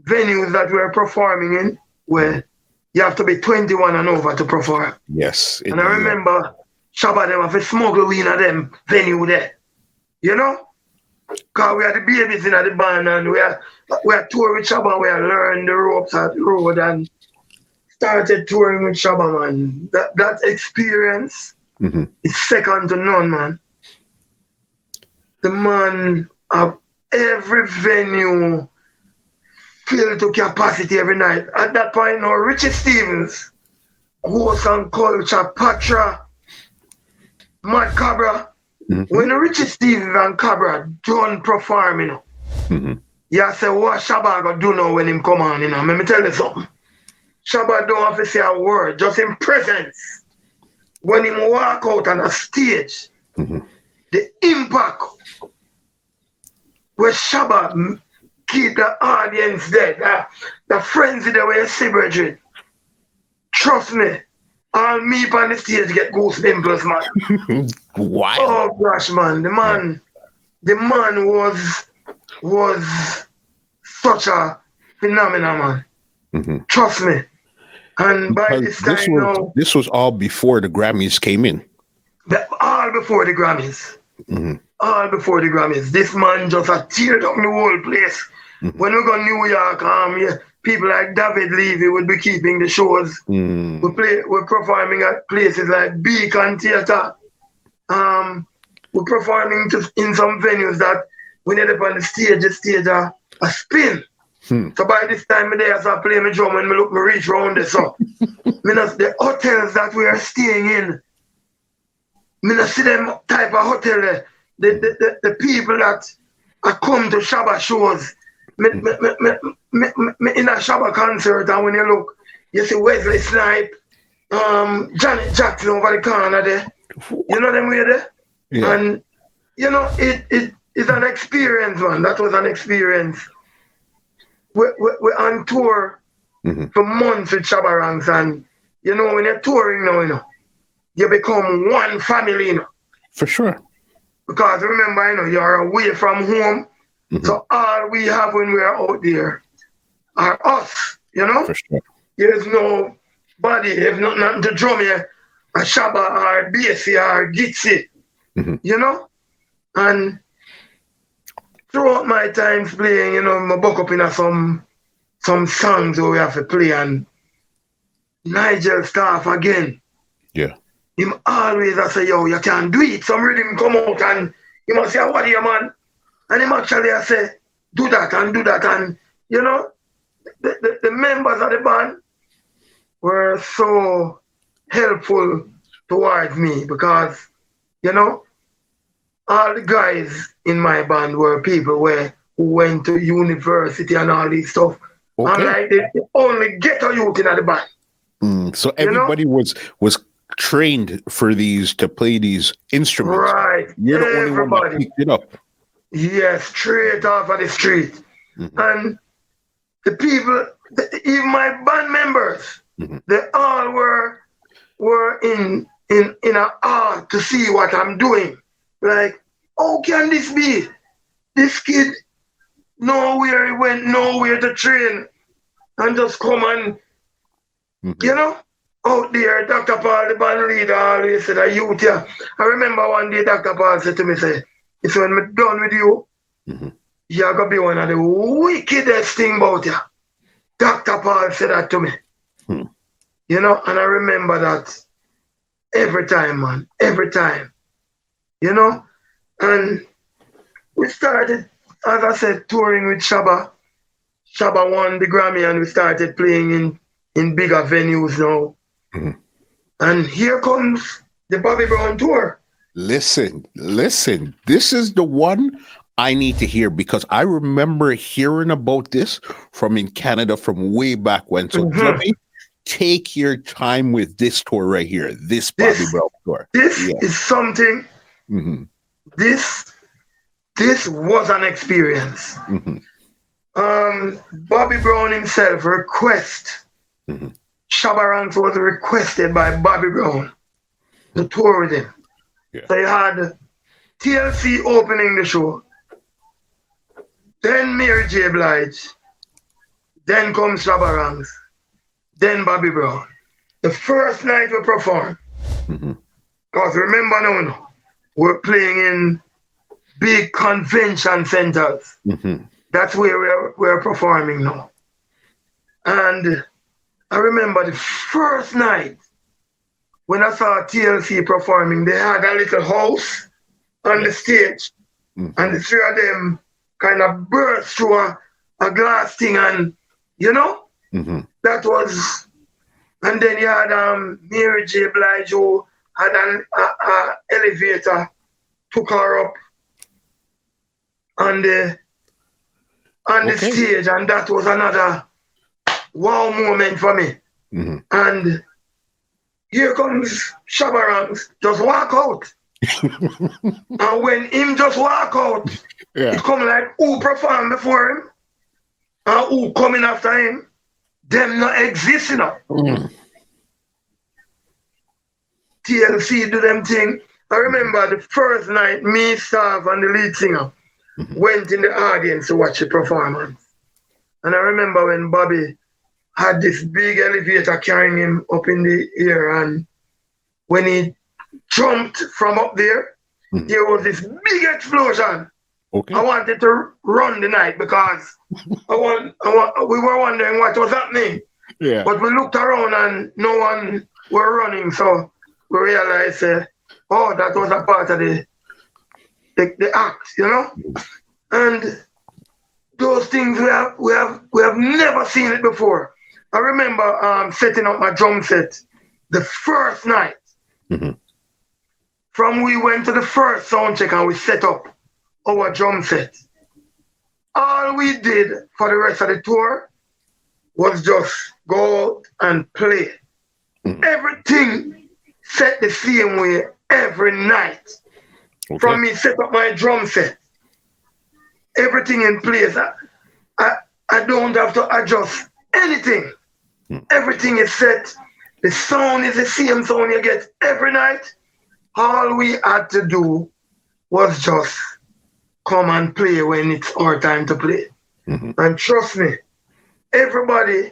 [SPEAKER 1] venues that we're performing in where you have to be 21 and over to perform.
[SPEAKER 3] Yes.
[SPEAKER 1] And I remember Shabba them have to smuggle in at them venue there. You know? Because we are the babies in the band and we are touring with Shabba, we are learning the ropes at the road and started touring with Shabba, man. That experience is second to none, man. The man of every venue filled to capacity every night. At that point, now Richie Stevens, Horse and Culture, Patra, Mad Cabra. When Richie Stevens and Cabra done performing, you say, what Shabba gonna do now when him come on, Let me tell you something. Shabba don't have to say a word, just in presence. When him walk out on a stage, the impact where Shabba keep the audience there, the frenzy the way you see, brethren. Trust me, all me on the stage get goose dimples, man.
[SPEAKER 3] Wow.
[SPEAKER 1] Oh gosh, man, the man was such a phenomenon, man. Trust me. And by this time
[SPEAKER 3] this was all before the Grammys came in.
[SPEAKER 1] All before the Grammys. All before the Grammys. This man just teared up the whole place. When we go to New York, people like David Levy would be keeping the shows. We're performing at places like Beacon Theatre. We're performing in some venues that when you're up on the stage a spin. So by this time, I start playing my drum and me reach around this. So, the hotels that we are staying in, I not see them type of hotel. The people that come to Shabba shows, me in a Shabba concert, and when you look, you see Wesley Snipe, Janet Jackson over the corner there. You know them way there? Yeah. And, it's an experience, man. That was an experience. We're on tour for months with Shabba Ranks, and when you're touring now, you become one family,
[SPEAKER 3] For sure.
[SPEAKER 1] Because remember, you're away from home, so all we have when we're out there are us,
[SPEAKER 3] For sure.
[SPEAKER 1] There's nobody, if nothing to drum here, a Shabba or Bassy or Gitsy, And throughout my times playing, I buck up in some songs where we have to play, and Nigel Staff again.
[SPEAKER 3] Yeah.
[SPEAKER 1] Him always I say, yo, you can't do it. Some rhythm come out and he must say, what are you, man? And him actually I say, do that. And the members of the band were so helpful towards me because, all the guys in my band were people who went to university and all this stuff. Okay. I'm like the only ghetto youth in the band.
[SPEAKER 3] So everybody was trained to play these instruments.
[SPEAKER 1] Right.
[SPEAKER 3] You're the only one that picked it up.
[SPEAKER 1] Yes, straight off of the street. And the people, even my band members, they all were in a awe to see what I'm doing. Like, how can this be? This kid nowhere, he went nowhere to train and just come and, out there, Dr. Paul, the band leader, always said, a youth here. I remember one day Dr. Paul said to me, he said, when I'm done with you, you're going to be one of the wickedest thing about you. Dr. Paul said that to me. And I remember that every time, man, every time. And we started, as I said, touring with Shabba. Shabba won the Grammy and we started playing in bigger venues now. And here comes the Bobby Brown tour.
[SPEAKER 3] Listen. This is the one I need to hear because I remember hearing about this from in Canada from way back when. So Drummy, take your time with this tour right here. This Bobby Brown tour.
[SPEAKER 1] This is something. This was an experience. Bobby Brown himself Shabba Ranks was requested by Bobby Brown to tour with him. Yeah. They had TLC opening the show, then Mary J. Blige, then comes Shabba Ranks, then Bobby Brown. The first night we performed, because remember now, we're playing in big convention centers. That's where we're performing now. And I remember the first night when I saw TLC performing, they had a little house on the stage, and the three of them kind of burst through a glass thing, and You know?
[SPEAKER 3] Mm-hmm.
[SPEAKER 1] That was, and then you had Mary J. Blige, who had an elevator, took her up on the stage, and that was another wow moment for me.
[SPEAKER 3] Mm-hmm.
[SPEAKER 1] And here comes Shabba Ranks, just walk out. And when him just walk out, it come like who performed before him and who coming after him, them not exist, you know. TLC do them thing. I remember the first night, me, Stav, and the lead singer went in the audience to watch the performance. And I remember when Bobby had this big elevator carrying him up in the air, and when he jumped from up there, there was this big explosion.
[SPEAKER 3] Okay.
[SPEAKER 1] I wanted to run the night because we were wondering what was happening.
[SPEAKER 3] Yeah.
[SPEAKER 1] But we looked around and no one were running, so we realized, oh, that was a part of the act, you know. And those things we have never seen it before. I remember setting up my drum set the first night. From we went to the first sound check and we set up our drum set. All we did for the rest of the tour was just go out and play. Everything set the same way every night.
[SPEAKER 3] Okay.
[SPEAKER 1] From me set up my drum set, everything in place. I don't have to adjust anything. Everything is set. The sound is the same sound you get every night. All we had to do was just come and play when it's our time to play. And trust me, everybody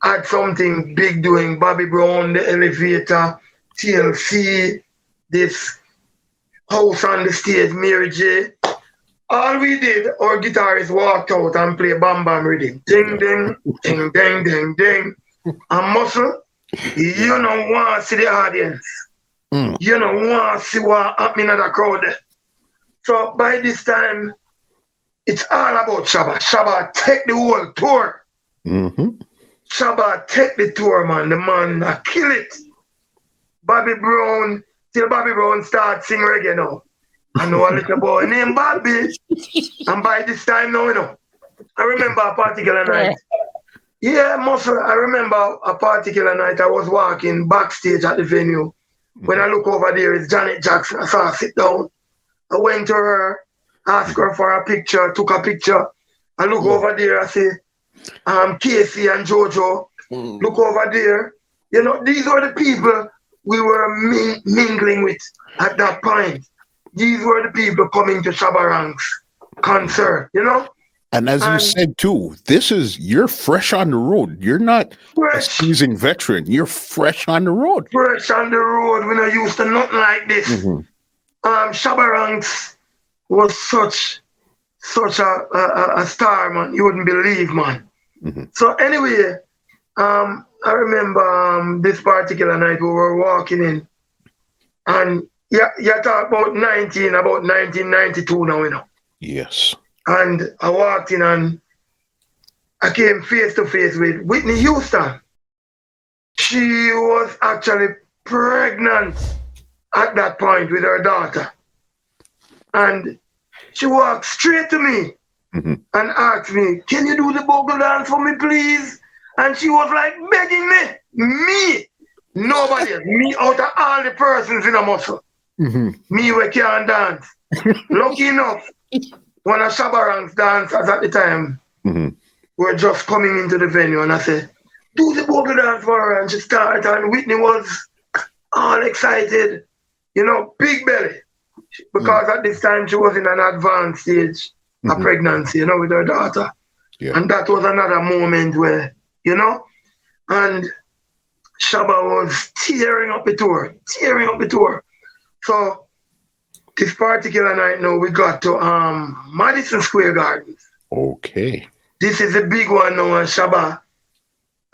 [SPEAKER 1] had something big doing. Bobby Brown, the elevator, TLC, this house on the stage, Mary J. All we did, our guitarist walked out and play Bam Bam rhythm. Ding, ding, ding, ding, ding, ding. And Muscle, you don't want to see the audience. You don't want to see what happening in the crowd. So by this time, it's all about Shabba. Shabba take the whole tour. Shabba take the tour, man. The man kill it. Bobby Brown, till Bobby Brown start sing reggae now. I know a little boy named Bobby. And by this time now, you know, I remember a particular night. Yeah, Muscle, I remember a particular night I was walking backstage at the venue. When I look over there, it's Janet Jackson. I saw her sit down. I went to her, asked her for a picture, took a picture. I look over there, I say, Casey and Jojo, look over there. You know, these are the people we were mingling with at that point. These were the people coming to Shabba Ranks concert, you know?
[SPEAKER 3] And as you said too, you're fresh on the road. You're not a seasoned veteran. You're fresh on the road.
[SPEAKER 1] Fresh on the road. We're not used to nothing like this. Shabba Ranks was such a star, man. You wouldn't believe, man. So anyway, I remember this particular night we were walking in, and you talk about 1992 now, you know.
[SPEAKER 3] Yes.
[SPEAKER 1] And I walked in and I came face to face with Whitney Houston. She was actually pregnant at that point with her daughter. And she walked straight to me and asked me, "Can you do the bogle dance for me, please?" And she was like begging me. Nobody else. Me out of all the persons in a Muscle. Me we can't dance. Lucky enough, one of Shabba Ranks dancers at the time were just coming into the venue, and I said, "Do the bogle dance for her." And she started, and Whitney was all excited, you know, big belly. Because at this time she was in an advanced stage of pregnancy, you know, with her daughter. Yeah. And that was another moment where, you know, and Shabba was tearing up the tour. So this particular night now, we got to Madison Square Gardens.
[SPEAKER 3] Okay.
[SPEAKER 1] This is a big one now, and Shabba.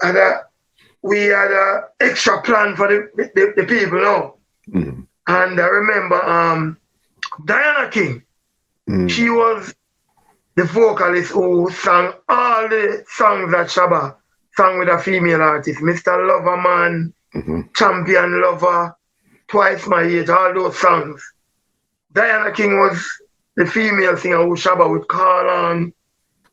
[SPEAKER 1] And we had an extra plan for the people now. And I remember Diana King. She was the vocalist who sang all the songs that Shabba sang with a female artist, Mr. Loverman, Champion Lover, Twice My Age, all those songs. Diana King was the female singer who Shabba would call on,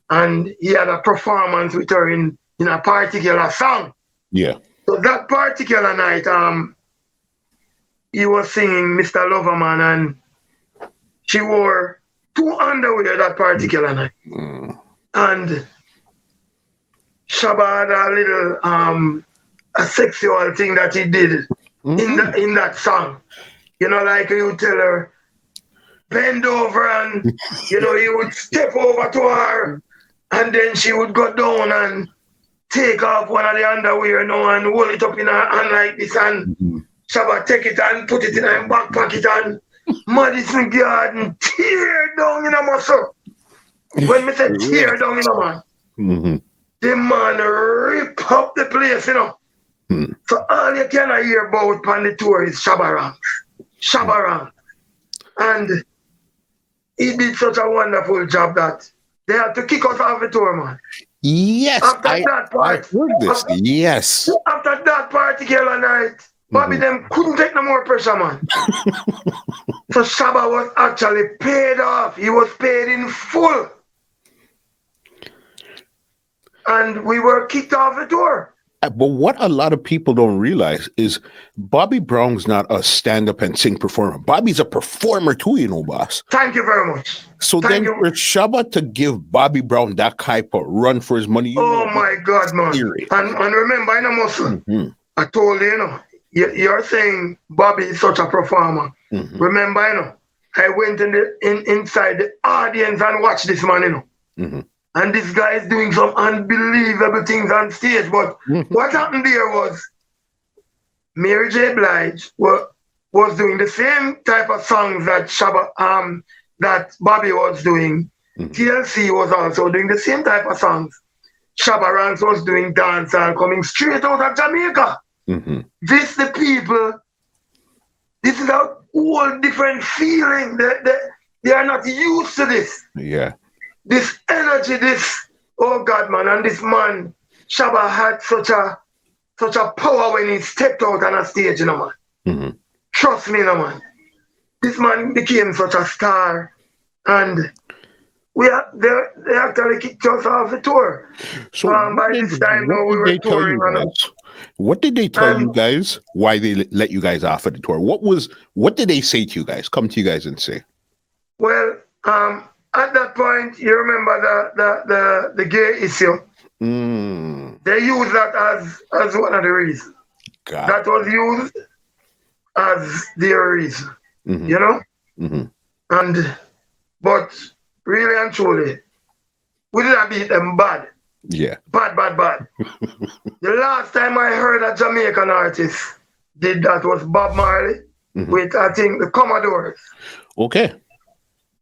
[SPEAKER 1] and he had a performance with her in a particular song.
[SPEAKER 3] Yeah.
[SPEAKER 1] So that particular night, he was singing Mr. Loverman, and she wore 2 underwear that particular night. And Shabba had a little a sexual thing that he did in that song. You know, like he would tell her, bend over, and you know, he would step over to her, and then she would go down and take off one of the underwear, you know, and hold it up in her hand like this, and Shabba take it and put it in her back pocket, and Madison Garden tear down in a muscle. When me say tear down in a man, the man rip up the place, you know. So all you can hear about on the tour is Shabba ranks. Shabba ranks. And he did such a wonderful job that they had to kick us off the tour, man.
[SPEAKER 3] Yes, I heard this. Yes.
[SPEAKER 1] After that particular night, Bobby them couldn't take no more pressure, man. So Shabba was actually paid off. He was paid in full. And we were kicked off the tour.
[SPEAKER 3] But what a lot of people don't realize is Bobby Brown's not a stand-up and sing performer. Bobby's a performer too, you know, boss.
[SPEAKER 1] Thank you very much.
[SPEAKER 3] So
[SPEAKER 1] Thank
[SPEAKER 3] then
[SPEAKER 1] you.
[SPEAKER 3] for Shabba to give Bobby Brown that type of run for his money.
[SPEAKER 1] Oh my God, man. And remember, in a muscle, I told you, you know, you're saying Bobby is such a performer. Remember, you know, I went inside the audience and watched this man, you know. And this guy is doing some unbelievable things on stage. But what happened there was Mary J. Blige was doing the same type of songs that Shabba, that Bobby was doing. TLC was also doing the same type of songs. Shabba Ranks was doing dancehall coming straight out of Jamaica. This the people, this is a whole different feeling. They are not used to this.
[SPEAKER 3] Yeah.
[SPEAKER 1] This energy, oh God, man, and this man, Shabba had such a power when he stepped out on a stage, you know, man. Trust me, you know, man. This man became such a star, and they actually kicked us off the tour.
[SPEAKER 3] So
[SPEAKER 1] by this time, we were touring.
[SPEAKER 3] What did they tell you guys? Why they let you guys off of the tour? What did they say to you guys? Come to you guys and say?
[SPEAKER 1] Well, at that point, you remember the gay issue. They used that as one of the reasons. That was used as their reason. You know? But really and truly, we didn't beat them bad.
[SPEAKER 3] Yeah.
[SPEAKER 1] Bad. The last time I heard a Jamaican artist did that was Bob Marley with, I think, the Commodores.
[SPEAKER 3] Okay.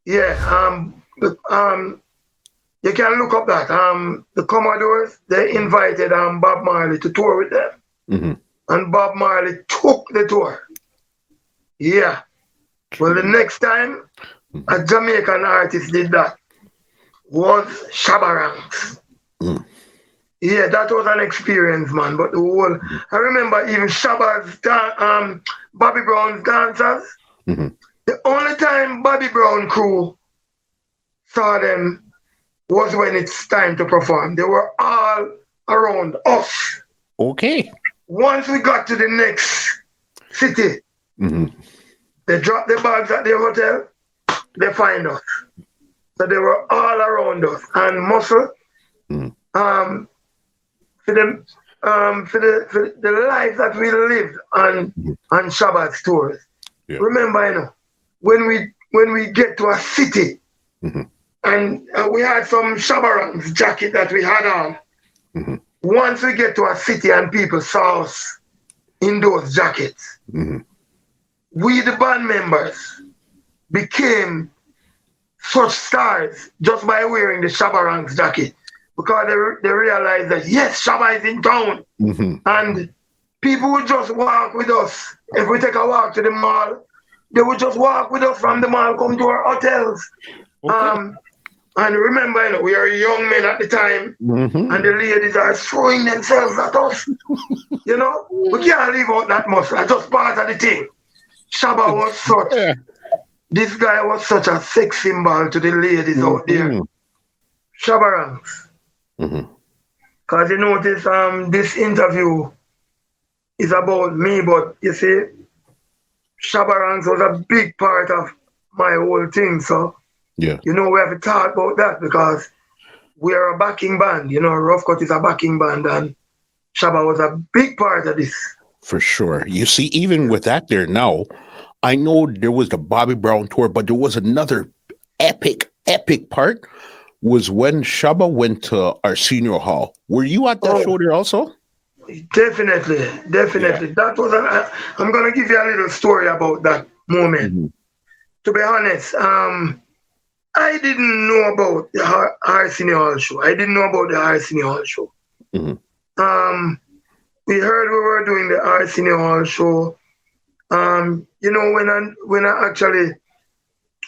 [SPEAKER 1] Yeah, you can look up that. The Commodores, they invited Bob Marley to tour with them. And Bob Marley took the tour. Yeah. Well, the next time a Jamaican artist did that was Shabba Ranks. Yeah, that was an experience, man. But the whole, I remember even Shabba's, Bobby Brown's dancers. The only time Bobby Brown crew saw them was when it's time to perform. They were all around us.
[SPEAKER 3] Okay.
[SPEAKER 1] Once we got to the next city, they dropped the bags at the hotel, they find us. So they were all around us. And Muscle, for the life that we lived on Shabba's tours. Yeah. Remember, you know, when we get to a city, and we had some Shabba Ranks jacket that we had on. Once we get to a city and people saw us in those jackets, we, the band members, became such stars just by wearing the Shabba Ranks jacket, because they realized that, yes, Shabba is in town. And people would just walk with us. If we take a walk to the mall, they would just walk with us from the mall, come to our hotels. Okay. And remember, you know, we are young men at the time, and the ladies are throwing themselves at us. You know, we can't leave out that much. That's just part of the thing. Shabba was such, this guy was such a sex symbol to the ladies out there. Shabba Ranks. Because you notice this interview is about me, but you see, Shabba Ranks was a big part of my whole thing. So, you know, we have to talk about that because we are a backing band. You know, Ruff Kutt is a backing band, and Shabba was a big part of this.
[SPEAKER 3] For sure. You see, even with that there now, I know there was the Bobby Brown tour, but there was another epic part was when Shabba went to Arsenio Hall. Were you at that show there also?
[SPEAKER 1] Definitely. That was I'm going to give you a little story about that moment. To be honest, I didn't know about the Arsenio Hall show. We heard we were doing the Arsenio Hall show. You know, when I actually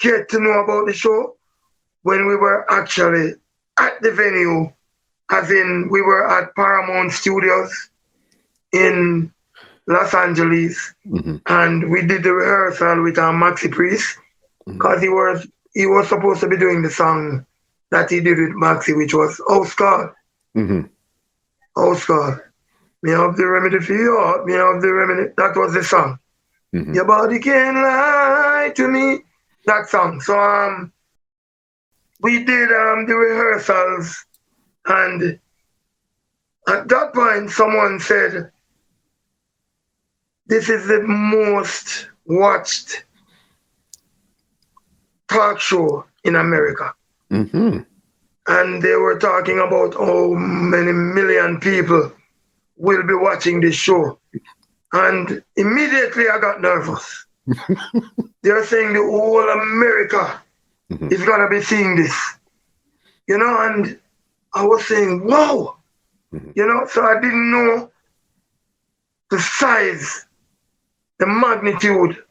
[SPEAKER 1] get to know about the show, when we were actually at the venue, as in we were at Paramount Studios in Los Angeles, and we did the rehearsal with Maxi Priest, because he was supposed to be doing the song that he did with Maxi, which was House Call. House Call. Me have the remedy for you, me have the remedy. That was the song. Your body can lie to me. That song. So we did the rehearsals, and at that point someone said, this is the most watched talk show in America. And they were talking about how many million people will be watching this show. And immediately I got nervous. They're saying the whole America is going to be seeing this. You know, and I was saying, wow. You know, so I didn't know the size, the magnitude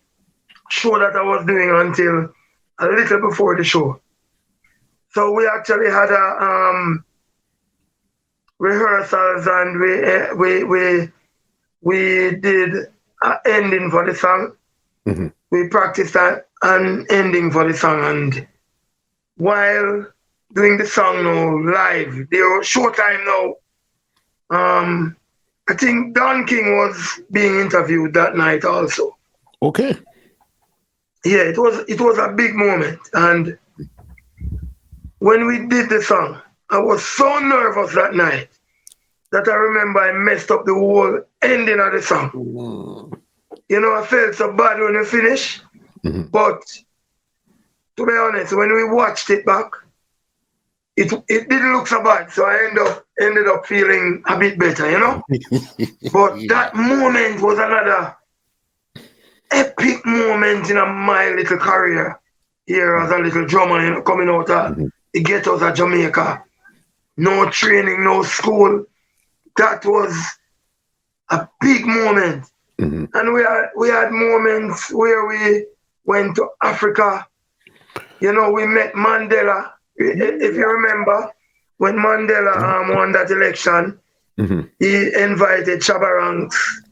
[SPEAKER 1] show that I was doing until a little before the show. So we actually had a rehearsals, and we did an ending for the song. We practiced an ending for the song, and while doing the song now live, they were showtime now. I think Don King was being interviewed that night also.
[SPEAKER 3] Okay.
[SPEAKER 1] Yeah, it was a big moment, and when we did the song, I was so nervous that night that I remember I messed up the whole ending of the song. You know, I felt so bad when we finished, but to be honest, when we watched it back, it didn't look so bad, so I ended up feeling a bit better, you know? But that moment was another epic moment in my little career here as a little drummer, you know, coming out of the ghettos of Jamaica. No training, no school. That was a big moment. And we had moments where we went to Africa. You know, we met Mandela. If you remember, when Mandela won that election, he invited Shabba Ranks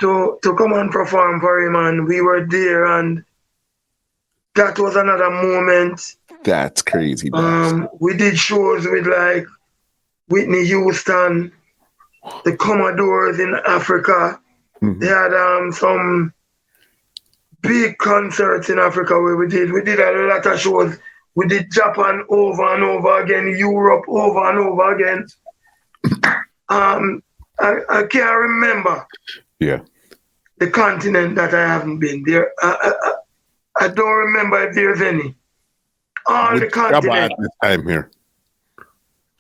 [SPEAKER 1] to come and perform for him, and we were there, and that was another moment.
[SPEAKER 3] That's crazy.
[SPEAKER 1] We did shows with like Whitney Houston, the Commodores in Africa. They had some big concerts in Africa where we did a lot of shows. We did Japan over and over again, Europe over and over again. I can't remember the continent that I haven't been there. I don't remember if there's any. All
[SPEAKER 3] with
[SPEAKER 1] the continents.
[SPEAKER 3] Shabba at this time here.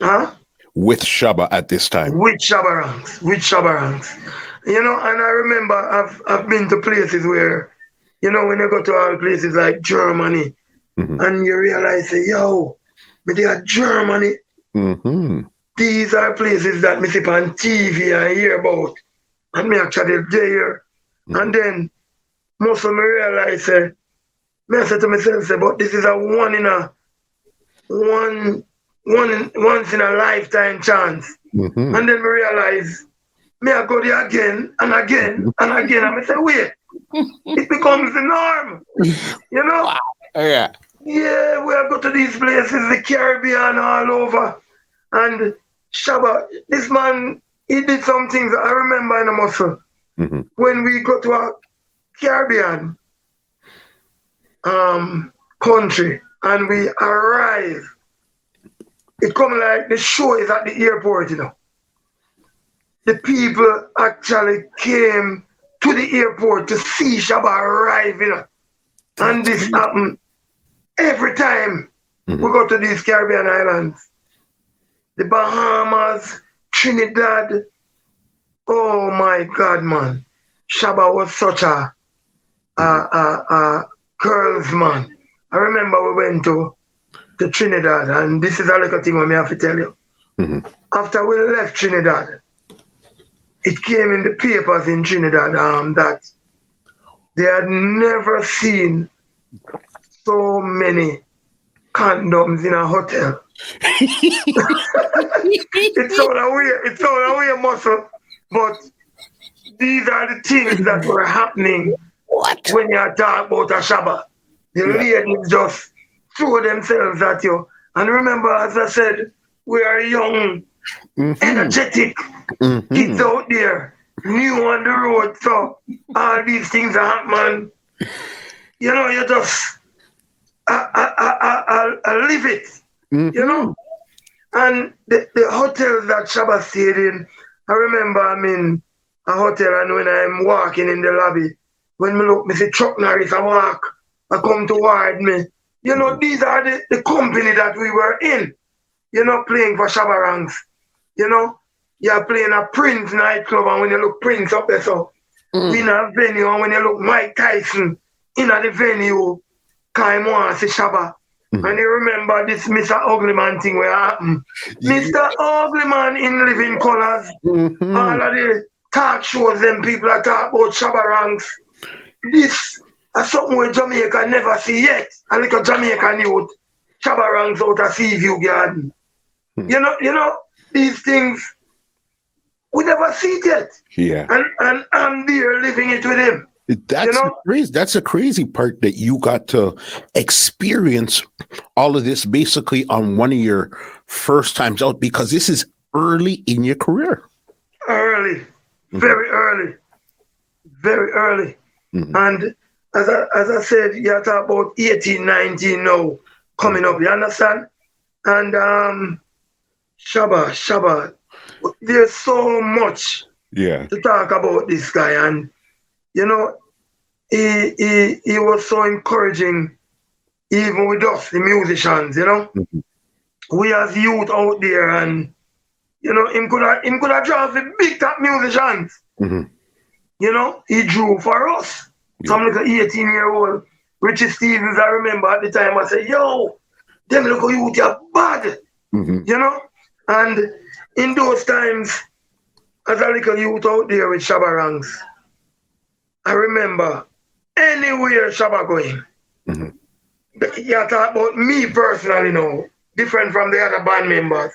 [SPEAKER 1] Huh?
[SPEAKER 3] With Shabba at this time.
[SPEAKER 1] With Shabba Ranks. You know, and I remember I've been to places where, you know, when you go to all places like Germany, and you realize, yo, but they are Germany. These are places that me see on TV and hear about, and me actually there. And then most of me realize, I say to myself, but this is a one in a once in a lifetime chance.
[SPEAKER 3] Mm-hmm.
[SPEAKER 1] And then we realize, me I go there again and again and again. And I say, wait, it becomes the norm. You know?
[SPEAKER 3] Wow. Yeah.
[SPEAKER 1] Yeah, we go to these places, the Caribbean all over. And Shabba, this man, he did some things I remember in the muscle.
[SPEAKER 3] Mm-hmm.
[SPEAKER 1] When we go to a Caribbean country and we arrive, it come like the show is at the airport, you know. The people actually came to the airport to see Shabba arrive, you know. And this happened every time we go to these Caribbean islands. The Bahamas, Trinidad. Oh my God, man. Shabba was such a girls man. I remember we went to Trinidad, and this is a little thing I have to tell you.
[SPEAKER 3] Mm-hmm.
[SPEAKER 1] After we left Trinidad, it came in the papers in Trinidad that they had never seen so many condoms in a hotel. It's all a weird muscle, but these are the things that were happening when you talk about a Shabba. The ladies just throw themselves at you. And remember, as I said, we are young, energetic kids out there, new on the road. So all these things are happening. You know, you just I live it. You know? And the hotels that Shabba stayed in, I remember I'm in a hotel and when I'm walking in the lobby, when me look, me see Chuck Norris I walk, I come toward me. You know, these are the company that we were in, you know, playing for Shabba Ranks. You know, you're playing a Prince nightclub and when you look Prince up there, so we in a venue and when you look Mike Tyson in the venue, Kai Moa see Shabba. And you remember this Mr. Uglyman thing where happened. Mr. Uglyman in Living Colors, all of the talk shows, them people that talk about Shabba Ranks. This is something where Jamaica never see yet. A little Jamaican youth, Shabba Ranks out of Seaview Garden. You know, these things, we never see it yet.
[SPEAKER 3] Yeah.
[SPEAKER 1] And I'm there living it with him.
[SPEAKER 3] That's the crazy part, that you got to experience all of this basically on one of your first times out, because this is early in your career.
[SPEAKER 1] Early, very early, very early. And as I said, you talk about 18, 19 now coming up, you understand? And Shabba, there's so much to talk about this guy. And you know, he was so encouraging, even with us, the musicians, you know. We as youth out there, and, you know, him could have drawn the big top musicians. You know, he drew for us. Some little 18-year-old, Richie Stevens, I remember at the time, I said, yo, them little youth are bad. You know? And in those times, as a little youth out there with Shabba Ranks, I remember anywhere Shabba going. You talk about me personally now, different from the other band members.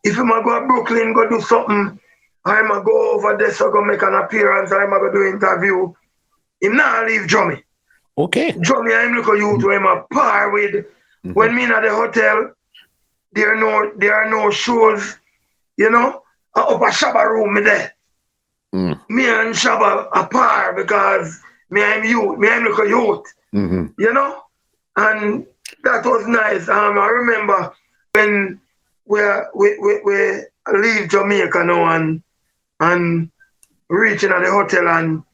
[SPEAKER 1] If I'm going to go to Brooklyn, go do something, I'm going to go over there, so go make an appearance, I'm going to do an interview, him not leave Drummy.
[SPEAKER 3] Okay.
[SPEAKER 1] Drummy, I'm looking you to him a par with. When me in at the hotel, there are no shows, you know, up a Shabba room me there. Me and Shabba a par because me I'm youth, me I'm look a youth, you know? And that was nice. I remember when we leave Jamaica now and reaching at the hotel and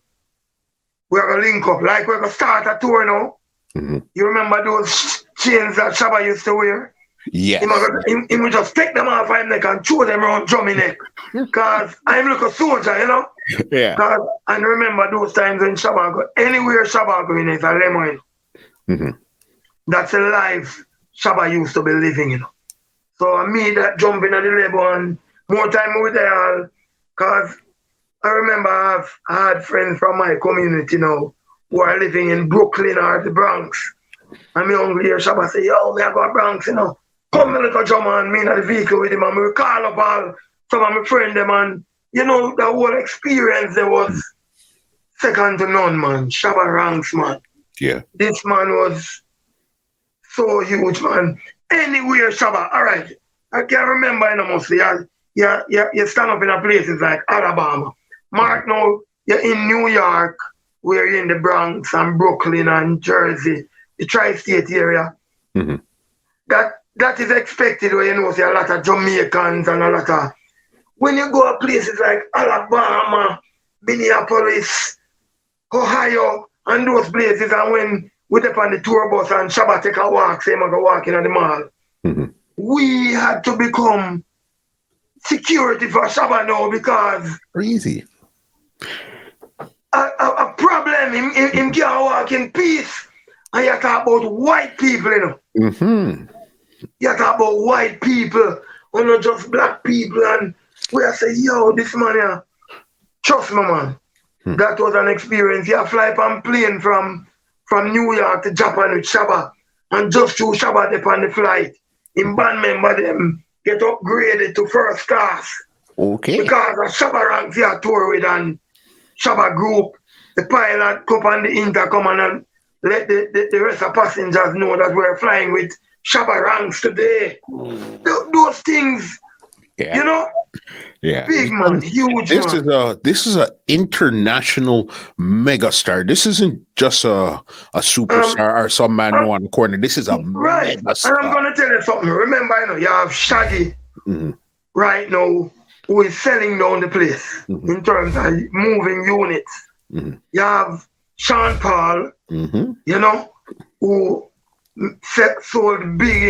[SPEAKER 1] we're going to link up, like we're going to start a tour now. You remember those chains that Shabba used to wear?
[SPEAKER 3] Yes.
[SPEAKER 1] He would just take them off my neck and throw them around Drummy neck. Because I'm like a soldier, you know?
[SPEAKER 3] Yeah.
[SPEAKER 1] And remember those times when Shabba go, anywhere Shabba going is a lemon. That's a life Shabba used to be living, you know. So me that jumping at the label and more time with there, because I remember I had friends from my community now who are living in Brooklyn or the Bronx. And me hungry here, Shabba say, yo, me I go to Bronx, you know. Come me look a drummer and me in the vehicle with him and me call up all some of my friends them and you know the whole experience there was second to none, man. Shabba Ranks, man.
[SPEAKER 3] Yeah.
[SPEAKER 1] This man was so huge, man. Anywhere, Shabba, all right. I can remember, you know, mostly, you stand up in a places like Alabama. Mark, now, you're in New York, where you're in the Bronx and Brooklyn and Jersey, the tri-state area.
[SPEAKER 3] Mm-hmm.
[SPEAKER 1] That is expected where you know, see a lot of Jamaicans and a lot of... When you go to places like Alabama, Minneapolis, Ohio, and those places, and when we up on the tour bus and Shabba take a walk, say, I'm going to walk in the mall, we had to become security for Shabba now because...
[SPEAKER 3] Crazy.
[SPEAKER 1] A problem, him can't walk in peace. And you talk about white people, you know.
[SPEAKER 3] Mm-hmm.
[SPEAKER 1] You talk about white people, or not just black people, and we say, yo, this man here, trust me, man. That was an experience. You fly on plane from New York to Japan with Shabba, and just through Shabba up on the flight, in band member them get upgraded to first class.
[SPEAKER 3] Okay.
[SPEAKER 1] Because of Shabba ranks you tour with and Shabba group, the pilot come on the intercom and let the rest of passengers know that we're flying with Shabba ranks today. Those things, you know?
[SPEAKER 3] Yeah.
[SPEAKER 1] Big man, huge man.
[SPEAKER 3] This is an international megastar. This isn't just a superstar or some man on the corner. This is a
[SPEAKER 1] right.
[SPEAKER 3] megastar.
[SPEAKER 1] And I'm gonna tell you something. Remember, you know, you have Shaggy right now who is selling down the place in terms of moving units. You have Sean Paul, you know, who sold big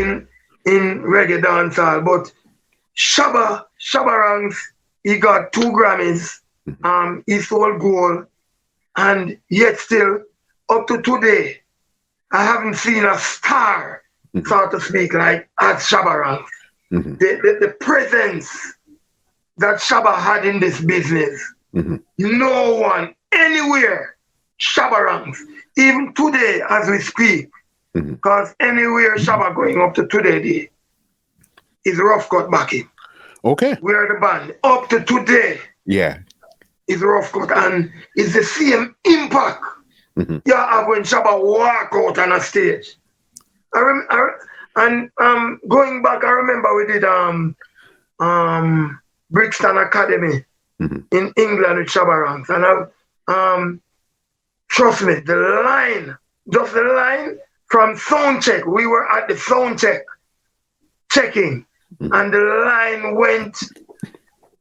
[SPEAKER 1] in reggae dancehall, but Shabba ranks, he got 2 Grammys, he sold gold, and yet still, up to today, I haven't seen a star, so to speak, like at Shabba ranks. The presence that Shabba had in this business, no one, anywhere, Shabba ranks, even today as we speak, because anywhere Shabba going up to today, is Ruff Kutt backing.
[SPEAKER 3] Okay.
[SPEAKER 1] We're the band. Up to today.
[SPEAKER 3] Yeah.
[SPEAKER 1] Is Ruff Kutt. And it's the same impact you have when Shabba walk out on a stage. Going back, I remember we did Brixton Academy in England with Shabba ranks. And trust me, the line from sound check, we were at the sound check checking. And the line went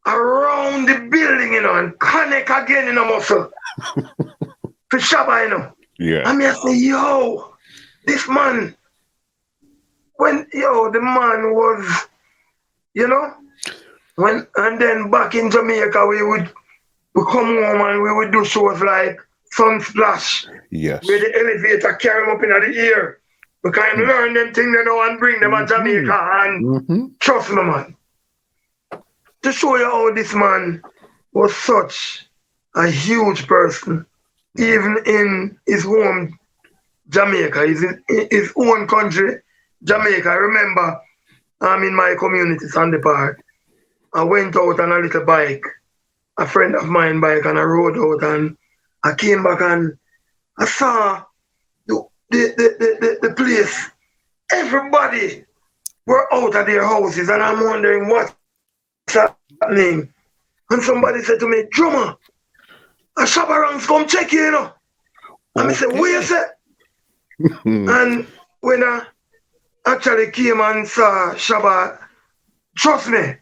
[SPEAKER 1] around the building, you know, and connect again in a muscle to Shabba, you know.
[SPEAKER 3] Yeah.
[SPEAKER 1] And I say, yo, this man, the man was, you know, and then back in Jamaica, we come home and we would do shows like Sunsplash.
[SPEAKER 3] Yes.
[SPEAKER 1] Where the elevator carry him up in the air. We can learn them things they know and bring them to Jamaica and trust me, man. To show you how this man was such a huge person, even in his home Jamaica, his own country, Jamaica. I remember in my community, Sandy Park, I went out on a little bike, a friend of mine bike, and I rode out and I came back and I saw the place, everybody were out of their houses, and I'm wondering what's happening. And somebody said to me, drummer, a Shabba ranks come check you, you know. And I said, where is it? And when I actually came and saw Shabba, trust me,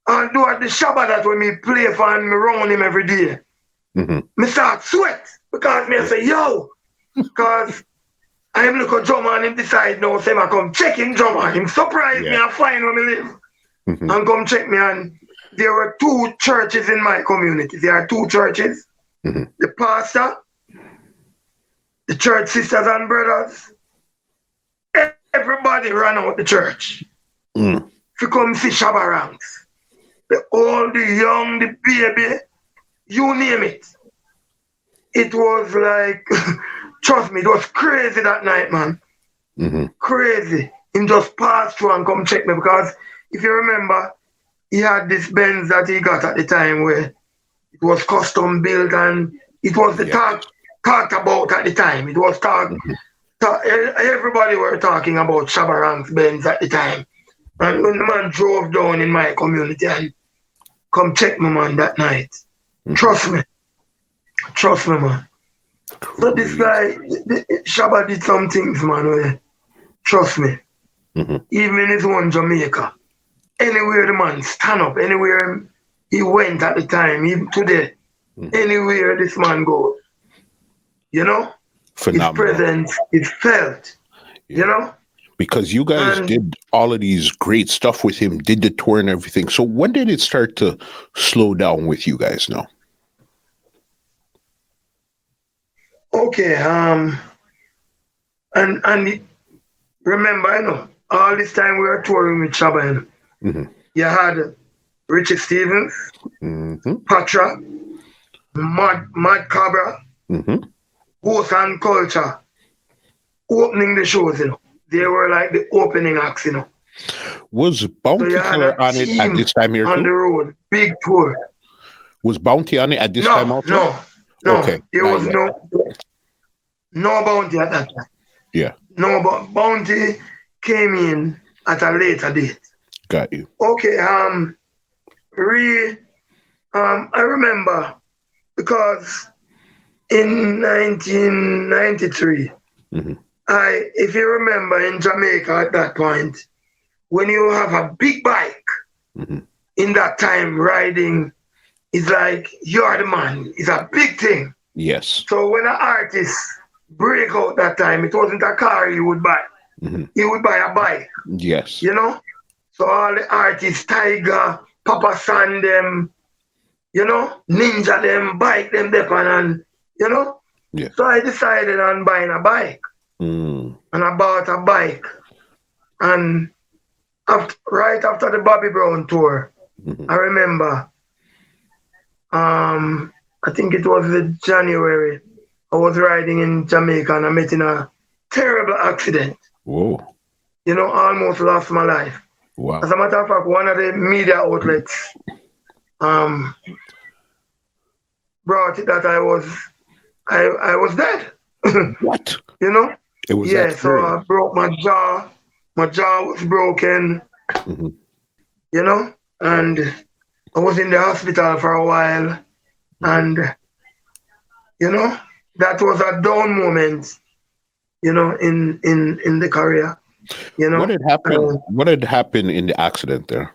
[SPEAKER 1] and do at the Shabba that when me play for and me round him every day, me start sweat because me say, yo, because I am look at drummer and him decide now, say I come check him drummer. Him surprise me and find where me live. And come check me. And there were 2 churches in my community. There are 2 churches. The pastor, the church sisters and brothers, everybody ran out the church. To come see Shabba ranks. The old, the young, the baby, you name it. It was like, trust me, it was crazy that night, man. Crazy. Him just passed through and come check me because if you remember, he had this Benz that he got at the time where it was custom built and it was the talked about at the time. It was everybody were talking about Shabba Ranks Benz at the time. And when the man drove down in my community and come check me, man, that night. Trust me, man. So this guy, Shabba did some things, man, where, trust me, even in his own Jamaica, anywhere the man stand up, anywhere he went at the time, even today, anywhere this man goes, you know, phenomenal. His presence is felt, you know.
[SPEAKER 3] Because you guys did all of these great stuff with him, did the tour and everything. So when did it start to slow down with you guys now?
[SPEAKER 1] Okay, and remember, you know, all this time we were touring with Shabba, you had Richie Stevens, Patra, Mad Cabra, Ghost and Culture, opening the shows, you know. They were like the opening acts, you know.
[SPEAKER 3] Was Bounty Killer on it at this time here too?
[SPEAKER 1] On the road, big tour.
[SPEAKER 3] Was Bounty on it at this time also?
[SPEAKER 1] No.
[SPEAKER 3] Okay.
[SPEAKER 1] There was no Bounty at that time.
[SPEAKER 3] Yeah.
[SPEAKER 1] No, but Bounty came in at a later date.
[SPEAKER 3] Got you.
[SPEAKER 1] Okay, I remember because in 1993, if you remember in Jamaica at that point, when you have a big bike, in that time riding is like you're the man. It's a big thing.
[SPEAKER 3] Yes.
[SPEAKER 1] So when an artist break out that time, it wasn't a car he would buy. He would buy a bike.
[SPEAKER 3] Yes.
[SPEAKER 1] You know? So all the artists, Tiger, Papa San them, you know, Ninja them, bike them, and you know?
[SPEAKER 3] Yeah.
[SPEAKER 1] So I decided on buying a bike. And I bought a bike. And right after the Bobby Brown tour, I remember, I think it was the January, I was riding in Jamaica and I met in a terrible accident.
[SPEAKER 3] Whoa.
[SPEAKER 1] You know, almost lost my life.
[SPEAKER 3] Wow.
[SPEAKER 1] As a matter of fact, one of the media outlets brought it that I was dead.
[SPEAKER 3] What?
[SPEAKER 1] You know?
[SPEAKER 3] It was
[SPEAKER 1] so I broke my jaw. My jaw was broken. You know? And I was in the hospital for a while. And, you know, that was a down moment, you know, in the career. You know?
[SPEAKER 3] What had happened in the accident there?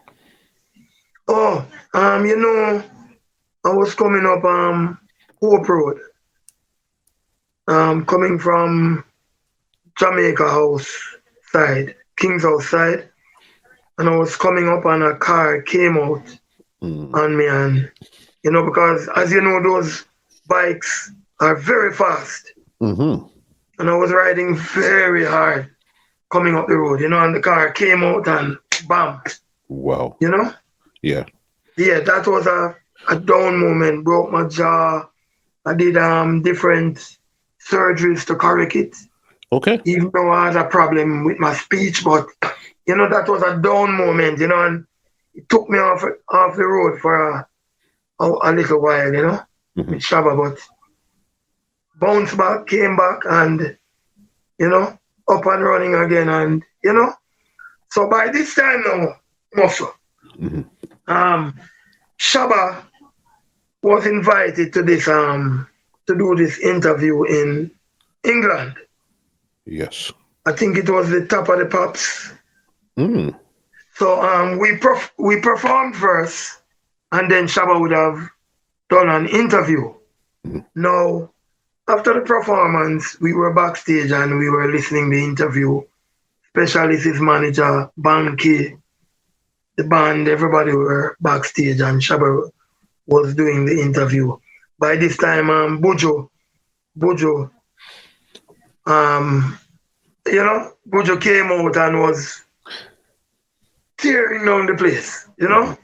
[SPEAKER 1] Oh, you know, I was coming up Hope Road. Coming from Jamaica House side, King's House side. And I was coming up and a car came out on me. And, you know, because as you know, those bikes are very fast. And I was riding very hard coming up the road, you know, and the car came out and bam.
[SPEAKER 3] Wow.
[SPEAKER 1] You know?
[SPEAKER 3] Yeah.
[SPEAKER 1] Yeah, that was a down moment, broke my jaw. I did different surgeries to correct it.
[SPEAKER 3] Okay.
[SPEAKER 1] Even though I had a problem with my speech, but you know, that was a down moment, you know, and it took me off the road for a little while, you know, with Shabba, but bounced back, came back, and, you know, up and running again, and, you know, so by this time now, Muscle, Shabba was invited to this, to do this interview in England.
[SPEAKER 3] Yes.
[SPEAKER 1] I think it was the Top of the Pops. So we performed first, and then Shabba would have done an interview. Now, after the performance, we were backstage and we were listening to the interview. Especially his manager, Banky, the band, everybody were backstage, and Shabba was doing the interview. By this time, Bujo, you know, Bujo came out and was tearing down the place, you know?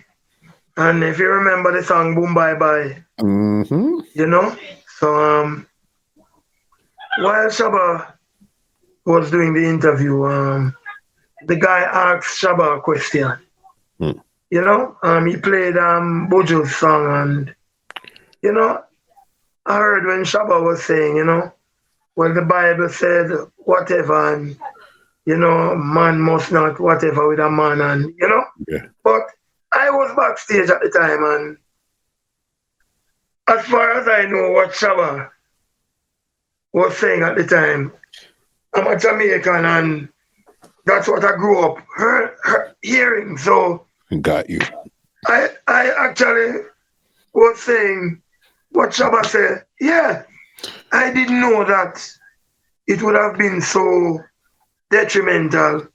[SPEAKER 1] And if you remember the song Boom Bye Bye, you know? So while Shabba was doing the interview, the guy asked Shabba a question. You know, he played Buju's song, and you know, I heard when Shabba was saying, you know, well, the Bible said whatever, and you know, man must not whatever with a man, and you know.
[SPEAKER 3] Yeah.
[SPEAKER 1] But I was backstage at the time, and as far as I know what Shabba was saying at the time, I'm a Jamaican, and that's what I grew up hearing. So
[SPEAKER 3] got you.
[SPEAKER 1] I actually was saying what Shabba said. Yeah, I didn't know that it would have been so detrimental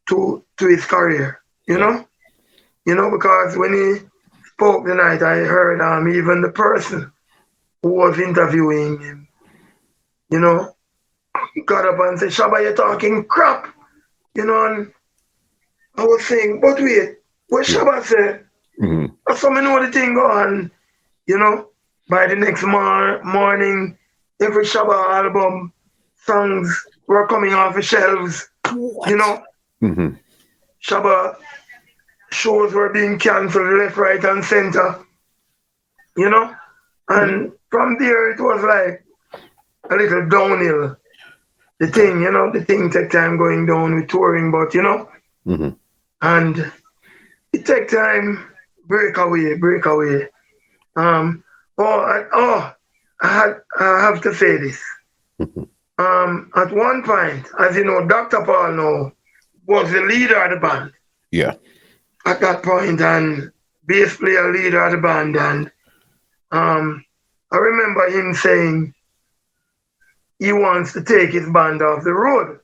[SPEAKER 1] to his career, you know? You know, because when he spoke the night, I heard even the person who was interviewing him, you know, got up and said, Shabba, you're talking crap, you know, and I was saying, but wait, what Shabba said, so I know the thing go on, you know, by the next morning, every Shabba album, songs were coming off the shelves, you know. Shabba shows were being cancelled left, right, and center, you know. And from there, it was like a little downhill. The thing, you know, the thing take time going down with touring, but, you know, and it take time, break away. I have to say this. At one point, as you know, Dr. Paul now was the leader of the band.
[SPEAKER 3] Yeah.
[SPEAKER 1] At that point, and bass player, leader of the band, and I remember him saying he wants to take his band off the road,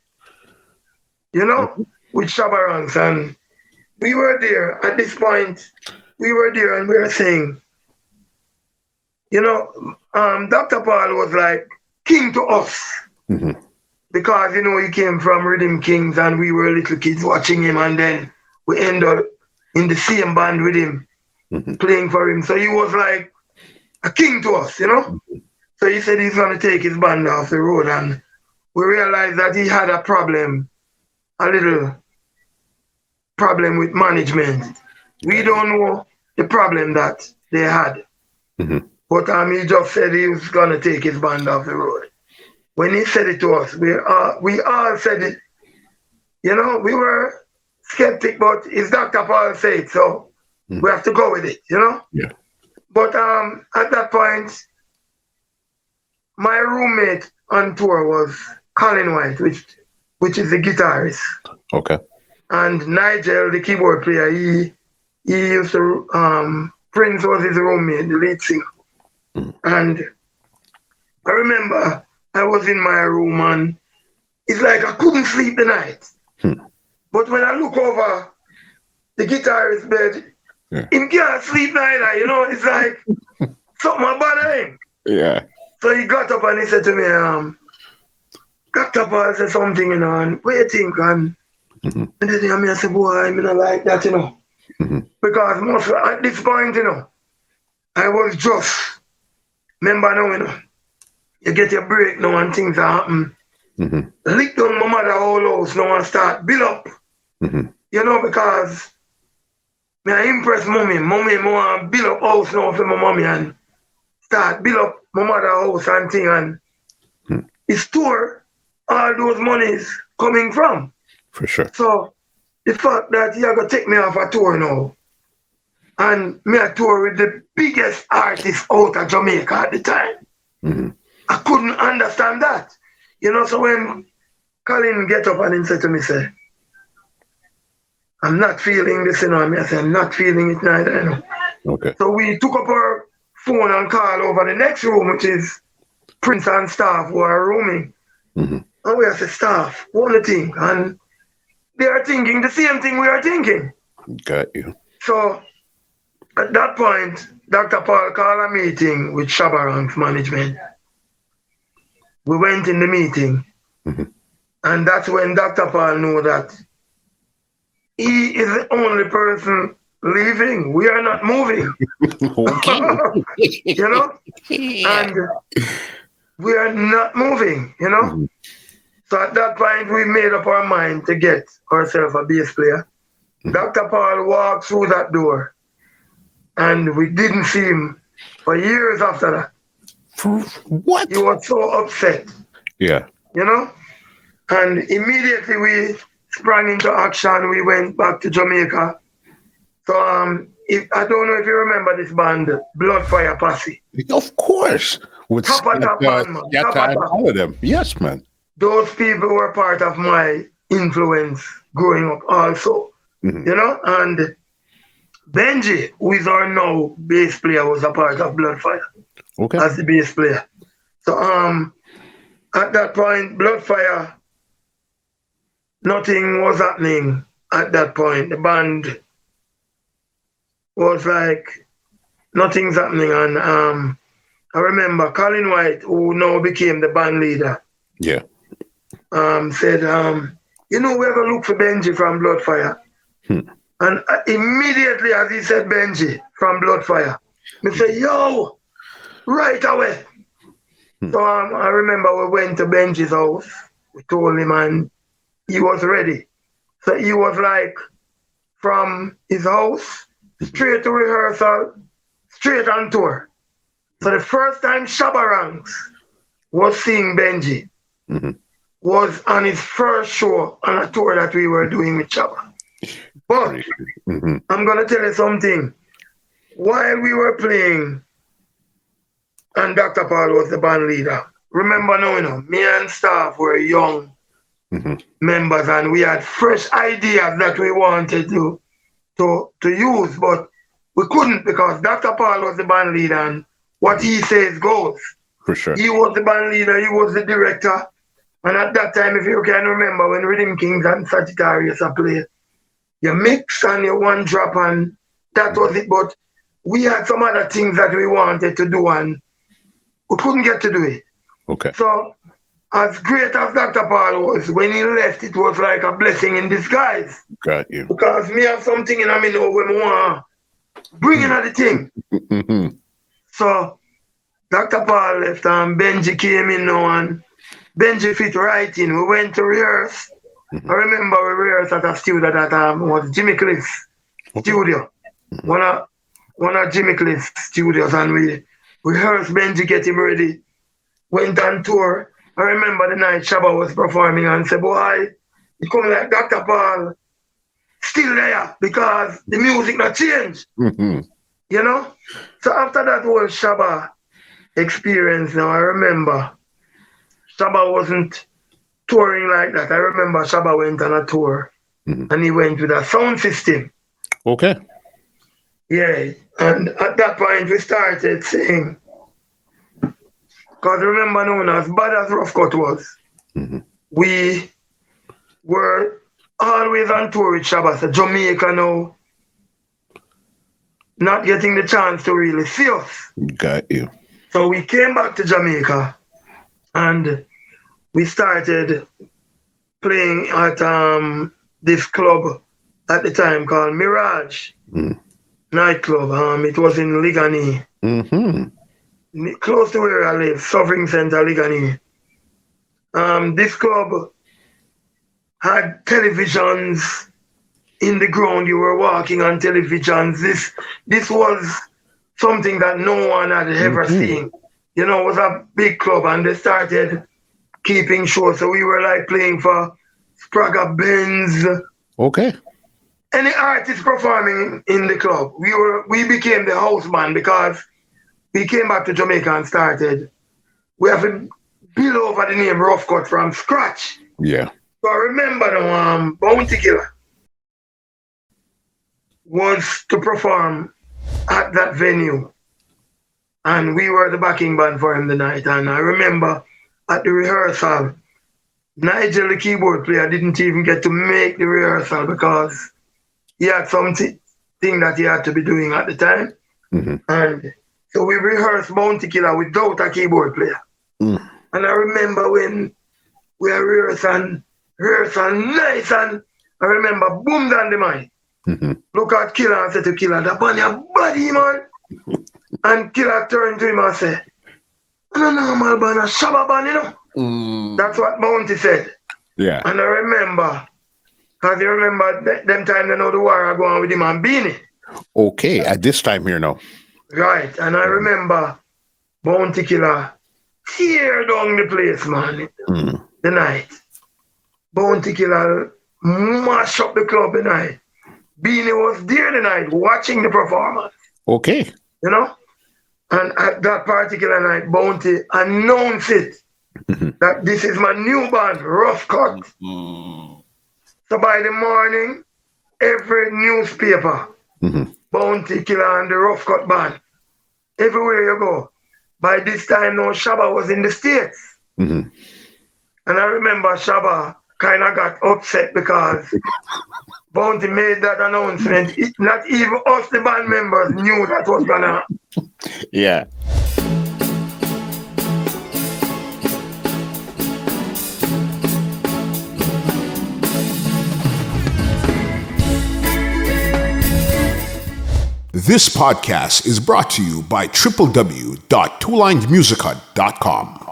[SPEAKER 1] you know, with Shabba Ranks. And we were there at this point. We were there, and we were saying, you know, Dr. Paul was like king to us. Because, you know, he came from Rhythm Kings, and we were little kids watching him, and then we ended up in the same band with him, playing for him. So he was like a king to us, you know? So he said he's going to take his band off the road, and we realized that he had a little problem with management. We don't know the problem that they had. But he just said he was going to take his band off the road. When he said it to us, we all said it. You know, we were skeptic, but it's Dr. Paul said, so we have to go with it, you know?
[SPEAKER 3] Yeah.
[SPEAKER 1] But at that point, my roommate on tour was Colin White, which is the guitarist.
[SPEAKER 3] Okay.
[SPEAKER 1] And Nigel, the keyboard player, he used to, Prince was his roommate, the lead singer. And I remember I was in my room, and it's like I couldn't sleep the night. But when I look over the guitarist's bed, he can't sleep neither, you know, it's like something about him.
[SPEAKER 3] Yeah.
[SPEAKER 1] So he got up and he said to me, Dr. Paul said something, you know, and what do you think? And then I said, boy, I don't like that, you know. Because most at this point, you know, I was just, remember now, you know, you get your break now and things that happen. Lick down my mother whole house now and start build up. You know, because I impress mommy. Mommy want to build up house now for my mommy and start build up my mother house and thing. And it's tour all those monies coming from.
[SPEAKER 3] For sure.
[SPEAKER 1] So the fact that you're going to take me off a tour now, and me a tour with the biggest artist out of Jamaica at the time, I couldn't understand that. You know, so when Colin get up and he said to me, say, I'm not feeling this, you know, I said, I'm not feeling it neither, you know.
[SPEAKER 3] Okay.
[SPEAKER 1] So we took up our phone and called over the next room, which is Prince and staff who are rooming. And we have the staff, what do you think? And they are thinking the same thing we are thinking.
[SPEAKER 3] Got you.
[SPEAKER 1] So at that point, Dr. Paul called a meeting with Shabba Ranks management. We went in the meeting, and that's when Dr. Paul knew that he is the only person leaving. We are not moving. You know? And we are not moving, you know? So at that point, we made up our mind to get ourselves a bass player. Dr. Paul walked through that door, and we didn't see him for years after that.
[SPEAKER 3] What?
[SPEAKER 1] He was so upset.
[SPEAKER 3] Yeah.
[SPEAKER 1] You know? And immediately we sprang into action. We went back to Jamaica. So I don't know if you remember this band, Bloodfire Posse.
[SPEAKER 3] Of course. With
[SPEAKER 1] Top band, man.
[SPEAKER 3] All of them. Yes, man.
[SPEAKER 1] Those people were part of my influence growing up also. You know? And Benji, who is our now bass player, was a part of Bloodfire.
[SPEAKER 3] Okay.
[SPEAKER 1] As the bass player. So at that point, Bloodfire, nothing was happening at that point. The band was like, nothing's happening. And I remember Colin White, who now became the band leader, said, you know, we're going to look for Benji from Bloodfire. And immediately as he said Benji from Bloodfire, I said, yo, right away. So I remember we went to Benji's house. We told him and he was ready. So he was like from his house, straight to rehearsal, straight on tour. So the first time Shabba Ranks was seeing Benji was on his first show on a tour that we were doing with Shabba. But I'm going to tell you something. While we were playing, and Dr. Paul was the band leader, remember now, you know, me and staff were young members and we had fresh ideas that we wanted to use, but we couldn't because Dr. Paul was the band leader and what he says goes.
[SPEAKER 3] For sure.
[SPEAKER 1] He was the band leader, he was the director. And at that time, if you can remember, when Rhythm Kings and Sagittarius are playing, you mix and you one drop and that was it. But we had some other things that we wanted to do and we couldn't get to do it.
[SPEAKER 3] Okay.
[SPEAKER 1] So as great as Dr. Paul was, when he left, it was like a blessing in disguise.
[SPEAKER 3] Got you.
[SPEAKER 1] Because me have something in me know when I want bring in the thing. So Dr. Paul left and Benji came in now and Benji fit right in. We went to rehearse. I remember we rehearsed at a studio that was Jimmy Cliff's studio. One of Jimmy Cliff's studios, and we rehearsed Benji, get him ready. Went on tour. I remember the night Shabba was performing and said, boy, it come like Dr. Paul still there because the music not changed. You know? So after that whole Shabba experience now, I remember Shabba wasn't touring like that. I remember Shabba went on a tour and he went with a sound system.
[SPEAKER 3] Okay.
[SPEAKER 1] Yeah. And at that point we started singing. Because remember now, as bad as Ruff Kutt was, we were always on tour with Shabba. So Jamaica now, not getting the chance to really see us.
[SPEAKER 3] Got you.
[SPEAKER 1] So we came back to Jamaica and we started playing at this club at the time called Mirage nightclub. It was in Ligani, close to where I live, Suffering Center, Ligani. This club had televisions in the ground. You were walking on televisions. This was something that no one had ever seen. You know, it was a big club and they started keeping shows. So we were like playing for Sprague Benz. Okay. Any artist performing in the club. We became the house band because we came back to Jamaica and started. We have to build over the name Ruff Kutt from scratch. Yeah. So I remember the Bounty Killer was to perform at that venue. And we were the backing band for him the night. And I remember at the rehearsal, Nigel, the keyboard player, didn't even get to make the rehearsal because he had something that he had to be doing at the time. And so we rehearsed Bounty Killer without a keyboard player. And I remember when we were rehearsing nice, and I remember boomed on the mic. Look at Killer and said to Killer, "That on your body, man." And Killer turned to him and said, "I'm a normal band, a Shabba band, you know." That's what Bounty said.
[SPEAKER 3] Yeah.
[SPEAKER 1] And I remember, because you remember them time they know the war I go on with him and Beanie.
[SPEAKER 3] Okay, at this time here now.
[SPEAKER 1] Right, and I remember Bounty Killer tear down the place, man, the night. Bounty Killer mash up the club the night. Beanie was there the night watching the performance.
[SPEAKER 3] Okay.
[SPEAKER 1] You know? And at that particular night, Bounty announced it that this is my new band, Ruff Kutt. So by the morning, every newspaper, Bounty Killer and the Ruff Kutt band, everywhere you go. By this time now, Shabba was in the States. And I remember Shabba kind of got upset because Bounty made that announcement. Not even us, the band members, knew that was gonna.
[SPEAKER 3] Yeah.
[SPEAKER 4] This podcast is brought to you by www.twolinedmusichut.com.